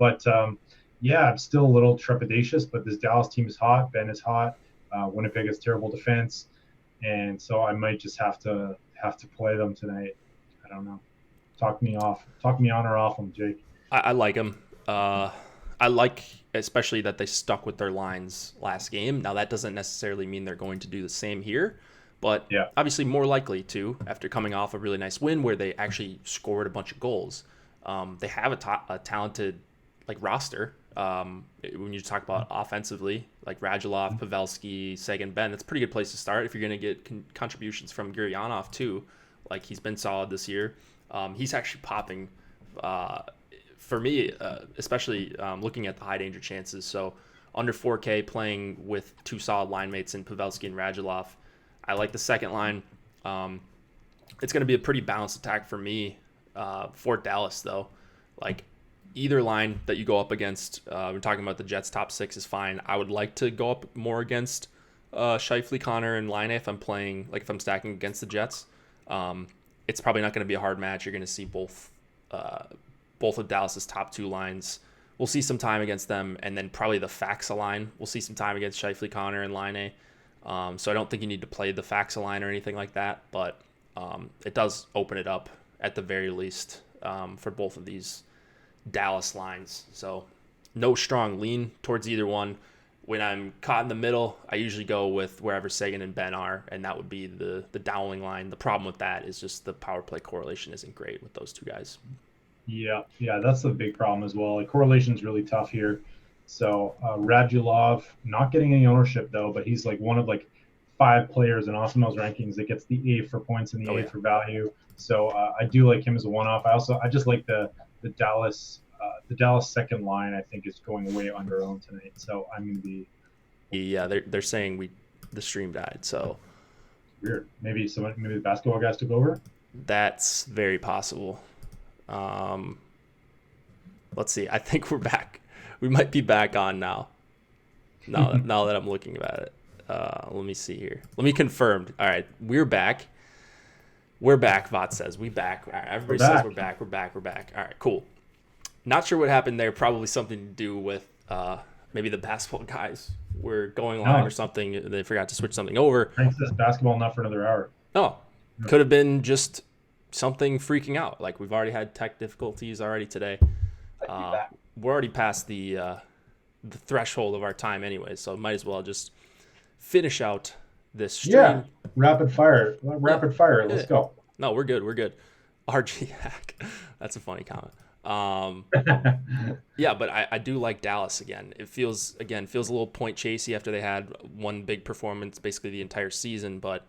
still a little trepidatious, but this Dallas team is hot. Ben is hot. Winnipeg has terrible defense, and so I might just have to play them tonight. I don't know. Talk me on or off them, Jake. I like them. I like especially that they stuck with their lines last game. Now that doesn't necessarily mean they're going to do the same here, but obviously more likely to after coming off a really nice win where they actually scored a bunch of goals. They have a talented roster. When you talk about offensively, like Radulov, Pavelski, Seguin, Ben, that's a pretty good place to start if you're going to get contributions from Gurionov too. Like he's been solid this year. He's actually popping for me, especially looking at the high danger chances. So under 4K playing with 2 solid line mates in Pavelski and Radulov. I like the second line. It's going to be a pretty balanced attack for me for Dallas though. Like either line that you go up against, we're talking about the Jets top 6 is fine. I would like to go up more against Scheifele, Connor, and Laine if I'm playing, if I'm stacking against the Jets. It's probably not going to be a hard match. You're going to see both of Dallas's top 2 lines. We'll see some time against them, and then probably the Faxa line. We'll see some time against Scheifele, Connor, and Laine. So I don't think you need to play the Faxa line or anything like that, but it does open it up at the very least for both of these Dallas lines. So no strong lean towards either one. When I'm caught in the middle, I usually go with wherever Seguin and Ben are, and that would be the Dowling line. The problem with that is just the power play correlation isn't great with those 2 guys. Yeah, that's the big problem as well. Correlation is really tough here. So Radulov not getting any ownership though, but he's one of 5 players in Awesome's rankings that gets the A for points and the A for value. So I do like him as a one-off. I just like the Dallas second line. I think is going way under-owned tonight. So I'm going to be. Yeah, they're saying the stream died. So weird. Maybe the basketball guys took over. That's very possible. Let's see. I think we're back. We might be back on now. Now that I'm looking at it. Let me see here. Let me confirm. All right, we're back. We're back, Vot says. We back. All right, everybody says we're back. We're back. We're back. All right, cool. Not sure what happened there. Probably something to do with maybe the basketball guys were going live or something. They forgot to switch something over. Frank says basketball enough for another hour. Oh, could have been just something freaking out. Like we've already had tech difficulties already today. We're already past the threshold of our time anyway, so might as well just finish out this stream. Yeah, rapid fire. Let's go. No, we're good. RG hack. That's a funny comment. Yeah, but I do like Dallas again. It feels a little point chasey after they had one big performance basically the entire season, but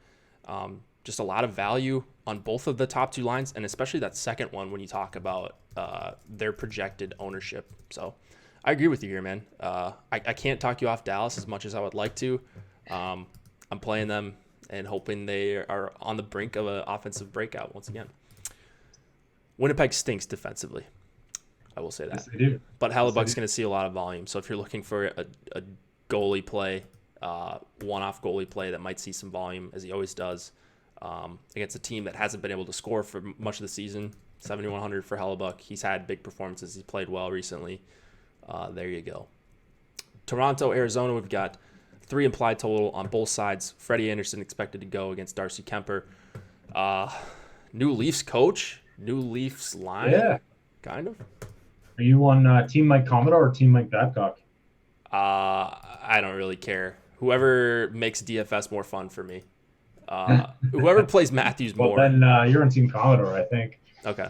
just a lot of value on both of the top two lines, and especially that second one when you talk about their projected ownership. So I agree with you here, man. I can't talk you off Dallas as much as I would like to. I'm playing them and hoping they are on the brink of an offensive breakout once again. Winnipeg stinks defensively. I will say that. Yes, they do. But Hellebuck's going to see a lot of volume. So if you're looking for a goalie play, one-off goalie play that might see some volume, as he always does, against a team that hasn't been able to score for much of the season, 7,100 for Hellebuck. He's had big performances. He's played well recently. There you go. Toronto, Arizona, we've got 3 implied total on both sides. Freddie Anderson expected to go against Darcy Kemper. New Leafs coach, new Leafs line. Yeah. Kind of. Are you on Team Mike Commodore or Team Mike Babcock? I don't really care. Whoever makes DFS more fun for me. Whoever plays Matthews more. Well, then you're on Team Commodore, I think. Okay.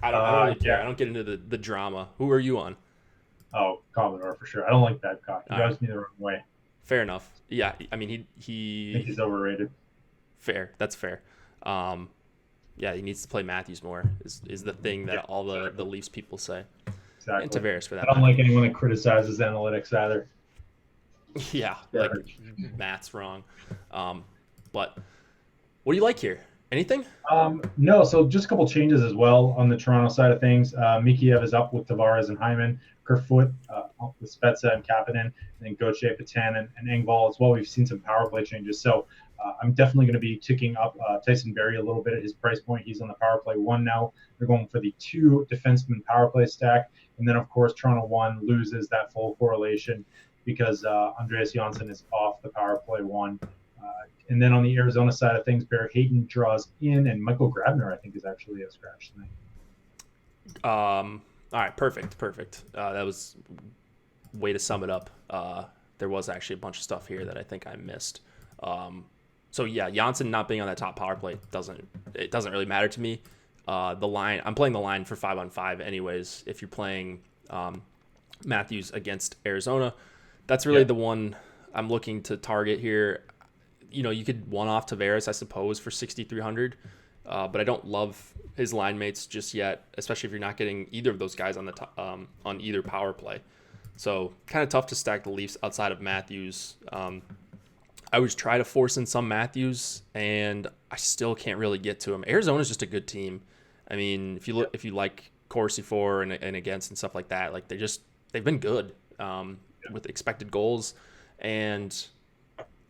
I don't really care. I don't get into the drama. Who are you on? Oh, Commodore for sure. I don't like Babcock. He drives me the wrong way. Fair enough. Yeah, I mean, I think he's overrated. Fair. That's fair. Yeah, he needs to play Matthews more is the thing that all the Leafs people say. Exactly. And Tavares for that. I don't like anyone that criticizes analytics either. Yeah, like Matt's wrong. But what do you like here? Anything? No, so just a couple changes as well on the Toronto side of things. Mikheyev is up with Tavares and Hyman. Kerfoot up with Spezza and Kapanen, and then Gauthier, Patan, and Engvall as well. We've seen some power play changes. So I'm definitely going to be ticking up Tyson Berry a little bit at his price point. He's on the power play 1 now. They're going for the 2 defenseman power play stack. And then, of course, Toronto 1 loses that full correlation because Andreas Janssen is off the power play 1. And then on the Arizona side of things, Bear Hayton draws in, and Michael Grabner, I think, is actually a scratch tonight. All right, perfect. That was way to sum it up. There was actually a bunch of stuff here that I think I missed. So yeah, Janssen not being on that top power play doesn't really matter to me. The line, I'm playing the line for 5-on-5 anyways. If you're playing Matthews against Arizona, that's really the one I'm looking to target here. You know, you could one-off Tavares, I suppose, for 6,300, but I don't love his line mates just yet, especially if you're not getting either of those guys on the on either power play. So kind of tough to stack the Leafs outside of Matthews. I always try to force in some Matthews, and I still can't really get to him. Arizona's just a good team. I mean, if you like Corsi for and against and stuff like that, like they've been good with expected goals. And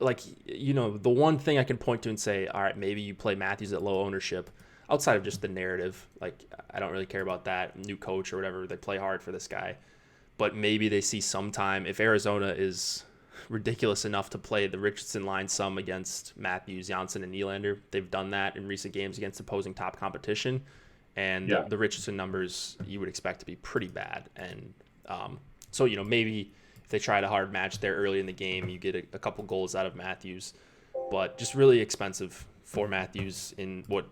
like, you know, the one thing I can point to and say, all right, maybe you play Matthews at low ownership outside of just the narrative. Like, I don't really care about that new coach or whatever. They play hard for this guy, but maybe they see some time if Arizona is ridiculous enough to play the Richardson line some against Matthews, Janssen, and Nylander. They've done that in recent games against opposing top competition, and the Richardson numbers you would expect to be pretty bad. And so, you know, maybe if they try to hard match there early in the game, you get a couple goals out of Matthews, but just really expensive for Matthews in what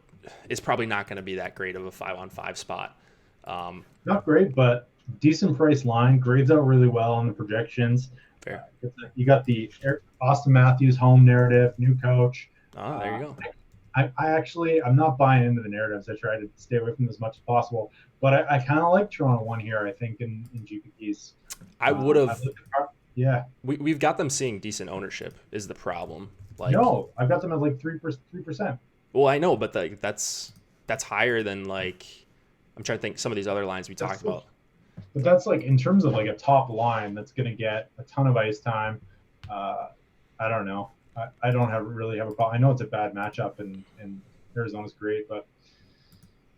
is probably not going to be that great of a 5-on-5 spot. Not great, but decent price line. Grades out really well on the projections. Fair. You got the Austin Matthews home narrative, new coach. Oh, there you go. I'm not buying into the narratives. I try to stay away from them as much as possible. But I kind of like Toronto 1 here, I think, in GPPs. I would have. Yeah. We've got them seeing decent ownership is the problem. Like, no, I've got them at like 3%. Well, I know, but that's higher than, like, I'm trying to think some of these other lines we talked about. But that's like in terms of like a top line that's going to get a ton of ice time. I don't know. I don't really have a problem. I know it's a bad matchup, and Arizona's great, but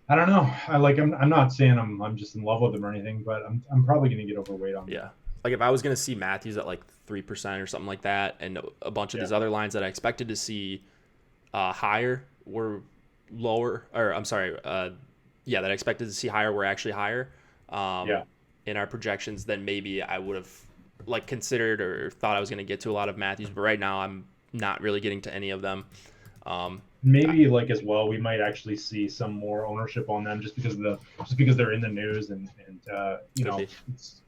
I don't know. I'm not saying I'm just in love with them or anything, but I'm probably going to get overweight on them. Yeah. Like if I was going to see Matthews at like 3% or something like that, and a bunch of these other lines that I expected to see higher were lower, or I'm sorry, that I expected to see higher were actually higher in our projections, then maybe I would have like considered or thought I was going to get to a lot of Matthews. But right now I'm not really getting to any of them. Maybe like as well, we might actually see some more ownership on them just because they're in the news and you know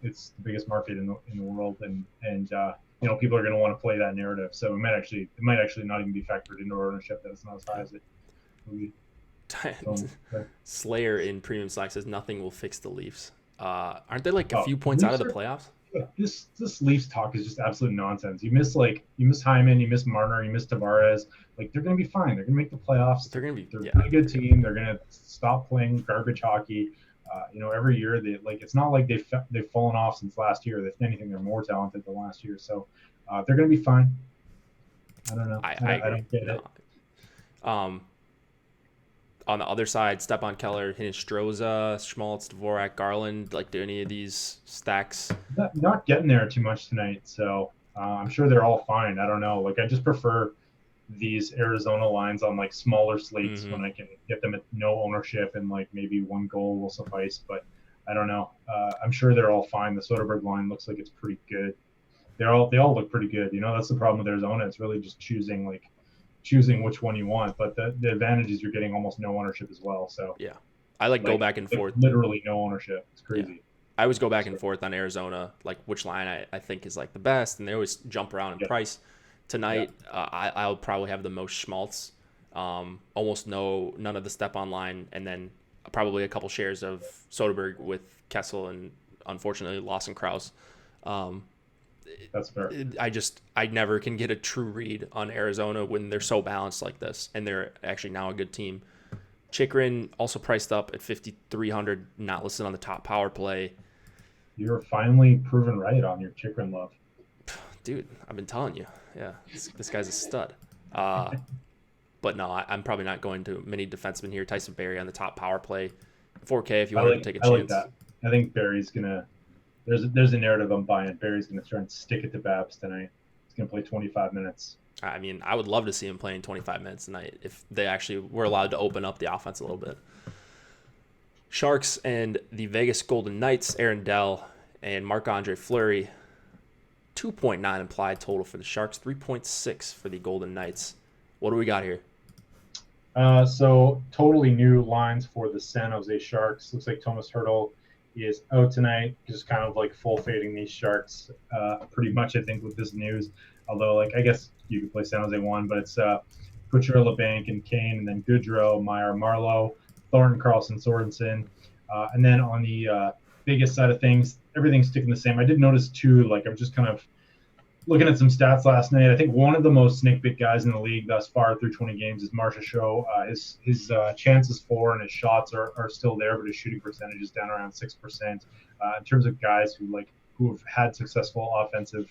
it's the biggest market in the world and you know people are going to want to play that narrative. So it might actually not even be factored into our ownership that it's not as high as it would be. Slayer in Premium Slack says nothing will fix the Leafs. Aren't they like a few points out of the playoffs? This Leafs talk is just absolute nonsense. You miss Hyman, you miss Marner, you miss Tavares. Like they're gonna be fine. They're gonna make the playoffs. They're a good team. They're gonna stop playing garbage hockey. You know, every year it's not like they've fallen off since last year. If anything, they're more talented than last year. So they're gonna be fine. I don't know. I don't get it. On the other side, Stepan Keller, Hinostroza, Schmaltz, Dvorak, Garland, like do any of these stacks? Not getting there too much tonight, so I'm sure they're all fine. I don't know. Like I just prefer these Arizona lines on like smaller slates when I can get them at no ownership and like maybe one goal will suffice. But I don't know. I'm sure they're all fine. The Soderberg line looks like it's pretty good. They all look pretty good. You know, that's the problem with Arizona. It's really just choosing which one you want, but the advantage is you're getting almost no ownership as well. So yeah, I go back and forth. Literally no ownership. It's crazy. Yeah. I always go back and forth on Arizona, like which line I think is like the best, and they always jump around in price. Tonight, I'll probably have the most Schmaltz, almost none of the Stepan line, and then probably a couple shares of Soderberg with Kessel and unfortunately Lawson Krause. That's fair. I never can get a true read on Arizona when they're so balanced like this, and they're actually now a good team. Chychrun also priced up at 5,300, not listed on the top power play. You're finally proven right on your Chychrun love. Dude, I've been telling you. Yeah, this guy's a stud. But no, I'm probably not going to many defensemen here. Tyson Berry on the top power play. 4K if you wanted to take a chance. I like that. I think Berry's going to – there's a narrative I'm buying. Berry's going to try and stick it to Babs tonight. He's going to play 25 minutes. I mean, I would love to see him playing 25 minutes tonight if they actually were allowed to open up the offense a little bit. Sharks and the Vegas Golden Knights, Aaron Dell and Marc-Andre Fleury. 2.9 implied total for the Sharks, 3.6 for the Golden Knights. What do we got here? So totally new lines for the San Jose Sharks. Looks like Thomas Hertl is out tonight. Just kind of like full fading these Sharks pretty much, I think, with this news. Although, like, I guess you could play San Jose 1, but it's Couture, LeBanc, and Kane, and then Goodrow, Meyer, Marlowe, Thornton, Carlson, Sorensen. And then on the biggest side of things, everything's sticking the same. I did notice, too, like, I'm just kind of looking at some stats last night. I think one of the most snake bit guys in the league thus far through 20 games is Marcia Show. His chances for and his shots are still there, but his shooting percentage is down around 6%. In terms of guys who have had successful offensive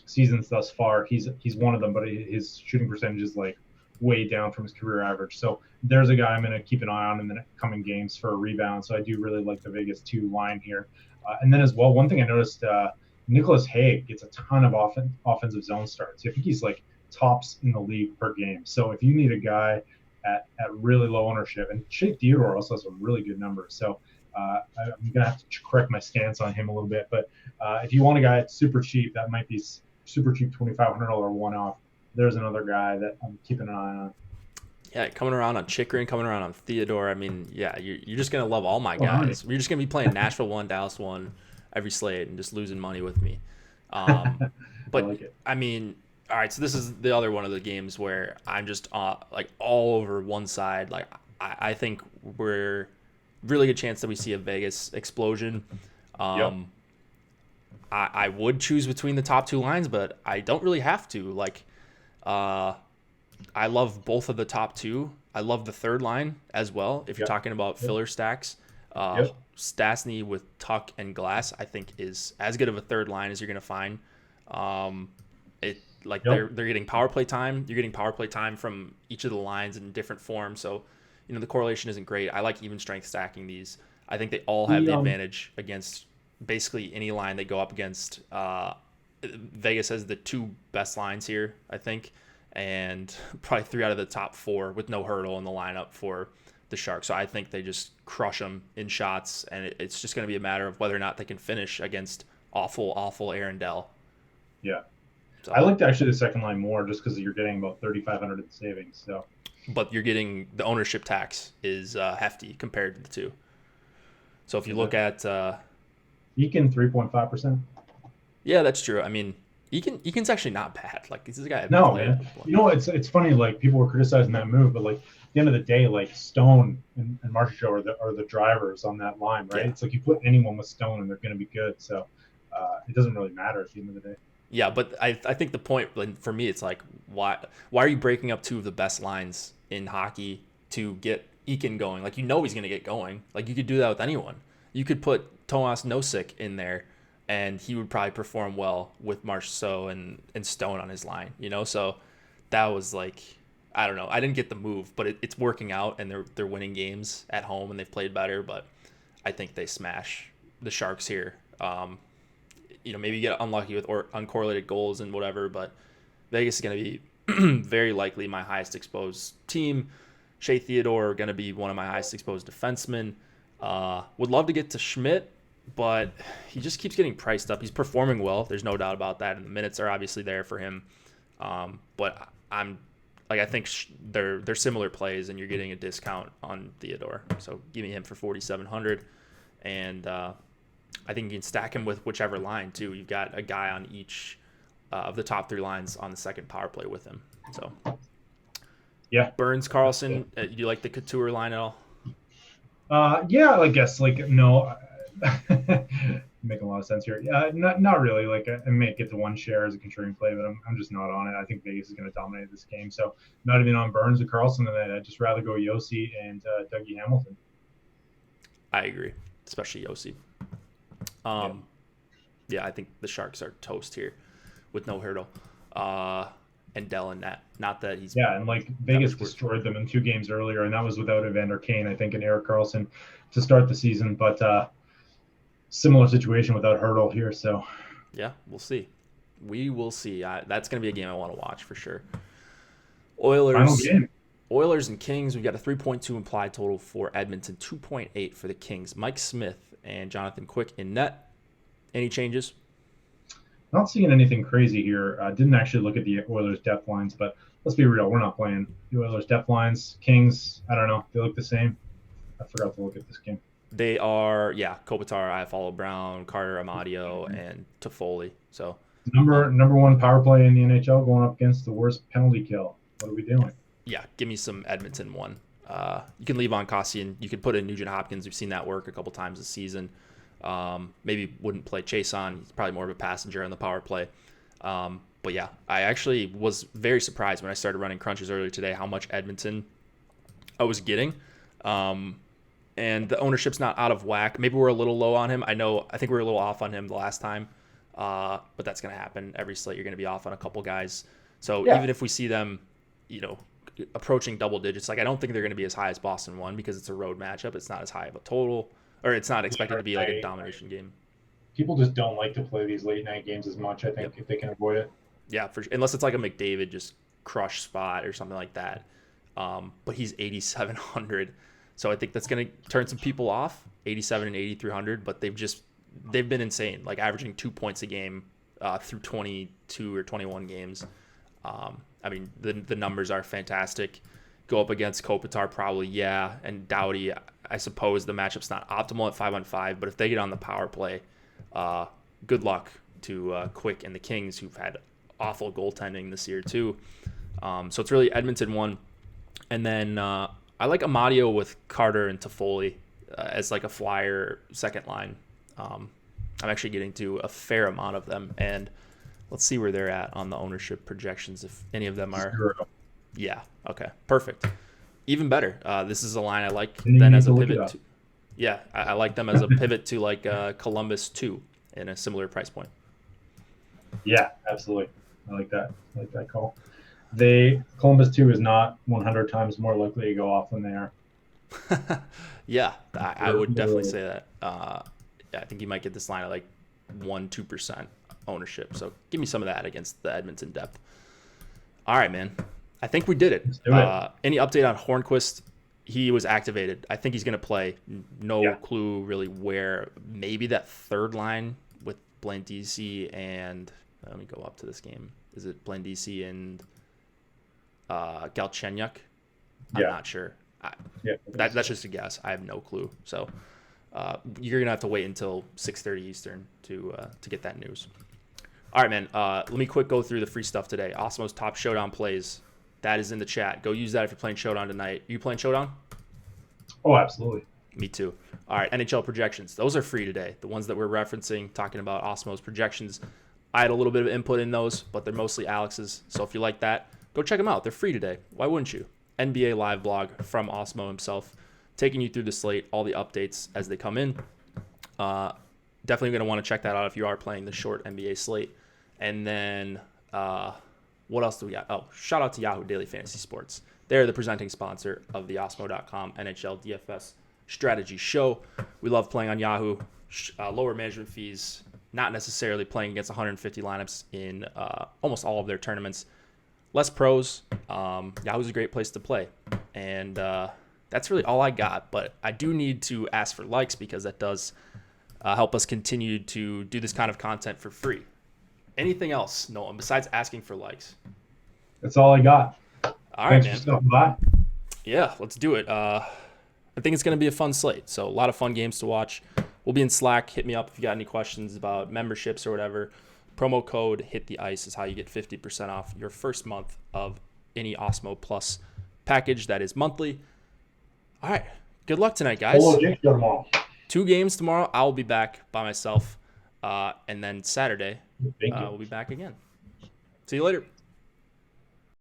seasons thus far, he's one of them, but his shooting percentage is like way down from his career average. So there's a guy I'm going to keep an eye on in the coming games for a rebound. So I do really like the Vegas 2 line here. And then as well, one thing I noticed, Nicholas Hague gets a ton of offensive zone starts. I think he's like tops in the league per game. So if you need a guy at really low ownership, and Shea Theodore also has some really good numbers. So I'm going to have to correct my stance on him a little bit. But if you want a guy that's super cheap, that might be super cheap, $2,500 one-off. There's another guy that I'm keeping an eye on. Yeah, coming around on Chychrun, coming around on Theodore. I mean, yeah, you're just going to love all my guys. You're just going to be playing Nashville 1, Dallas 1 every slate and just losing money with me. But, I mean, all right, so this is the other one of the games where I'm just like all over one side. Like, I think we're really good chance that we see a Vegas explosion. I would choose between the top two lines, but I don't really have to. Like, I love both of the top two. I love the third line as well. If you're talking about filler stacks, Yep. Stastny with Tuck and Glass, I think, is as good of a third line as you're going to find. They're getting power play time. You're getting power play time from each of the lines in different forms. So, the correlation isn't great. I like even strength stacking these. I think they all have the advantage against basically any line they go up against. Vegas has the 2 best lines here, I think, and probably 3 out of the top 4 with no hurdle in the lineup for the Sharks. So I think they just crush them in shots, and it's just going to be a matter of whether or not they can finish against awful Aaron Dell. Yeah. So, I liked actually the second line more just because you're getting about 3,500 in savings. So, but you're getting the ownership tax is hefty compared to the 2. So if you look at Eakin 3.5%. Yeah, that's true. I mean, Eakin's actually not bad. Like, this is a guy. No, man. It's funny. Like, people were criticizing that move, but like at the end of the day, like Stone and Marchessault are the drivers on that line, right? Yeah. It's like you put anyone with Stone and they're going to be good. So it doesn't really matter at the end of the day. Yeah, but I think the point for me, it's like, why are you breaking up 2 of the best lines in hockey to get Eakin going? Like, he's going to get going. Like, you could do that with anyone. You could put Tomas Nosek in there, and he would probably perform well with Marchessault and Stone on his line, So that was like, I don't know. I didn't get the move, but it's working out, and they're winning games at home, and they've played better. But I think they smash the Sharks here. Maybe you get unlucky with or uncorrelated goals and whatever, but Vegas is going to be very likely my highest exposed team. Shea Theodore going to be one of my highest exposed defensemen. Would love to get to Schmidt, but he just keeps getting priced up. He's performing well. There's no doubt about that. And the minutes are obviously there for him. But I think they're similar plays, and you're getting a discount on Theodore. So give me him for 4,700. And I think you can stack him with whichever line too. You've got a guy on each of the top 3 lines on the second power play with him. So yeah, Burns, Carlson. Do you like the Couture line at all? Yeah, I guess no. Making a lot of sense here. Not really. I may get to 1 share as a contrarian play, but I'm just not on it. I think Vegas is going to dominate this game, so not even on Burns or Carlson, and I'd just rather go Yossi and Dougie Hamilton. I agree, especially Yossi. Yeah, I think the Sharks are toast here with no hurdle. And Dell and net. Not that he's... Yeah, and Vegas destroyed them in 2 games earlier, and that was without Evander Kane, I think, and Erik Karlsson to start the season. But similar situation without hurdle here, so... Yeah, we'll see. We will see. That's going to be a game I want to watch for sure. Oilers and Kings. We've got a 3.2 implied total for Edmonton, 2.8 for the Kings. Mike Smith and Jonathan Quick in net. Any changes? Not seeing anything crazy here. Didn't actually look at the Oilers depth lines, but let's be real. We're not playing the Oilers depth lines. Kings, I don't know. They look the same. I forgot to look at this game. They are, Kopitar, Iafallo Brown, Carter Amadio, and Toffoli. So number 1 power play in the NHL going up against the worst penalty kill. What are we doing? Yeah, give me some Edmonton 1. You can leave on Kossian. You could put in Nugent Hopkins. We've seen that work a couple times this season. Maybe wouldn't play Chase on. He's probably more of a passenger on the power play. But yeah, I actually was very surprised when I started running crunches earlier today how much Edmonton I was getting. And the ownership's not out of whack. Maybe we're a little low on him. I think we were a little off on him the last time. But that's going to happen. Every slate you're going to be off on a couple guys. So even if we see them, approaching double digits, I don't think they're going to be as high as Boston won because it's a road matchup. It's not as high of a total. Or it's not expected to be a domination game. People just don't like to play these late night games as much, I think, if they can avoid it. Yeah, unless it's like a McDavid just crush spot or something like that. But he's 8,700. So I think that's going to turn some people off, 87 and 8,300. But they've been insane, averaging 2 points a game through 22 or 21 games. The numbers are fantastic. Go up against Kopitar probably, and Doughty. I suppose the matchup's not optimal at 5-on-5, but if they get on the power play, good luck to Quick and the Kings, who've had awful goaltending this year too. So it's really Edmonton 1. And then I like Amadio with Carter and Toffoli as a flyer second line. I'm actually getting to a fair amount of them, and let's see where they're at on the ownership projections, if any of them are... 0. Yeah, okay, perfect. Even better. This is a line I like then as a pivot to. Yeah, I like them as a pivot to like Columbus 2 in a similar price point. Yeah, absolutely. I like that. I like that call. Columbus 2 is not 100 times more likely to go off than they are. Yeah, I would definitely say that. Yeah, I think you might get this line at like 1-2% ownership. So give me some of that against the Edmonton depth. All right, man. I think we did it. Let's do it. Any update on Hornquist? He was activated. I think he's going to play. No Yeah. clue really where. Maybe that third line with Blandisi and let me go up to this game. Is it Blandisi and Galchenyuk? I'm Yeah. not sure. Yeah. That's just a guess. I have no clue. So you're gonna have to wait until 6:30 Eastern to get that news. All right, man. Let me quick go through the free stuff today. Osmo's top showdown plays. That is in the chat. Go use that if you're playing Showdown tonight. Are you playing Showdown? Oh, absolutely. Me too. All right, NHL projections. Those are free today. The ones that we're referencing, talking about Osmo's projections. I had a little bit of input in those, but they're mostly Alex's. So if you like that, go check them out. They're free today. Why wouldn't you? NBA live blog from Osmo himself, taking you through the slate, all the updates as they come in. Definitely going to want to check that out if you are playing the short NBA slate. And then what else do we got? Oh, shout out to Yahoo Daily Fantasy Sports. They're the presenting sponsor of the Osmo.com NHL DFS Strategy show. We love playing on Yahoo. Lower management fees, not necessarily playing against 150 lineups in almost all of their tournaments. Less pros. Yahoo's a great place to play. And that's really all I got. But I do need to ask for likes because that does help us continue to do this kind of content for free. Anything else, Nolan, besides asking for likes? That's all I got. All right, Thanks man. for stopping by. Yeah, let's do it. I think it's going to be a fun slate. So a lot of fun games to watch. We'll be in Slack. Hit me up if you got any questions about memberships or whatever. Promo code Hit the Ice is how you get 50% off your first month of any Osmo Plus package that is monthly. All right. Good luck tonight, guys. Tomorrow. 2 games tomorrow. I'll be back by myself. And then Saturday, we'll be back again. See you later.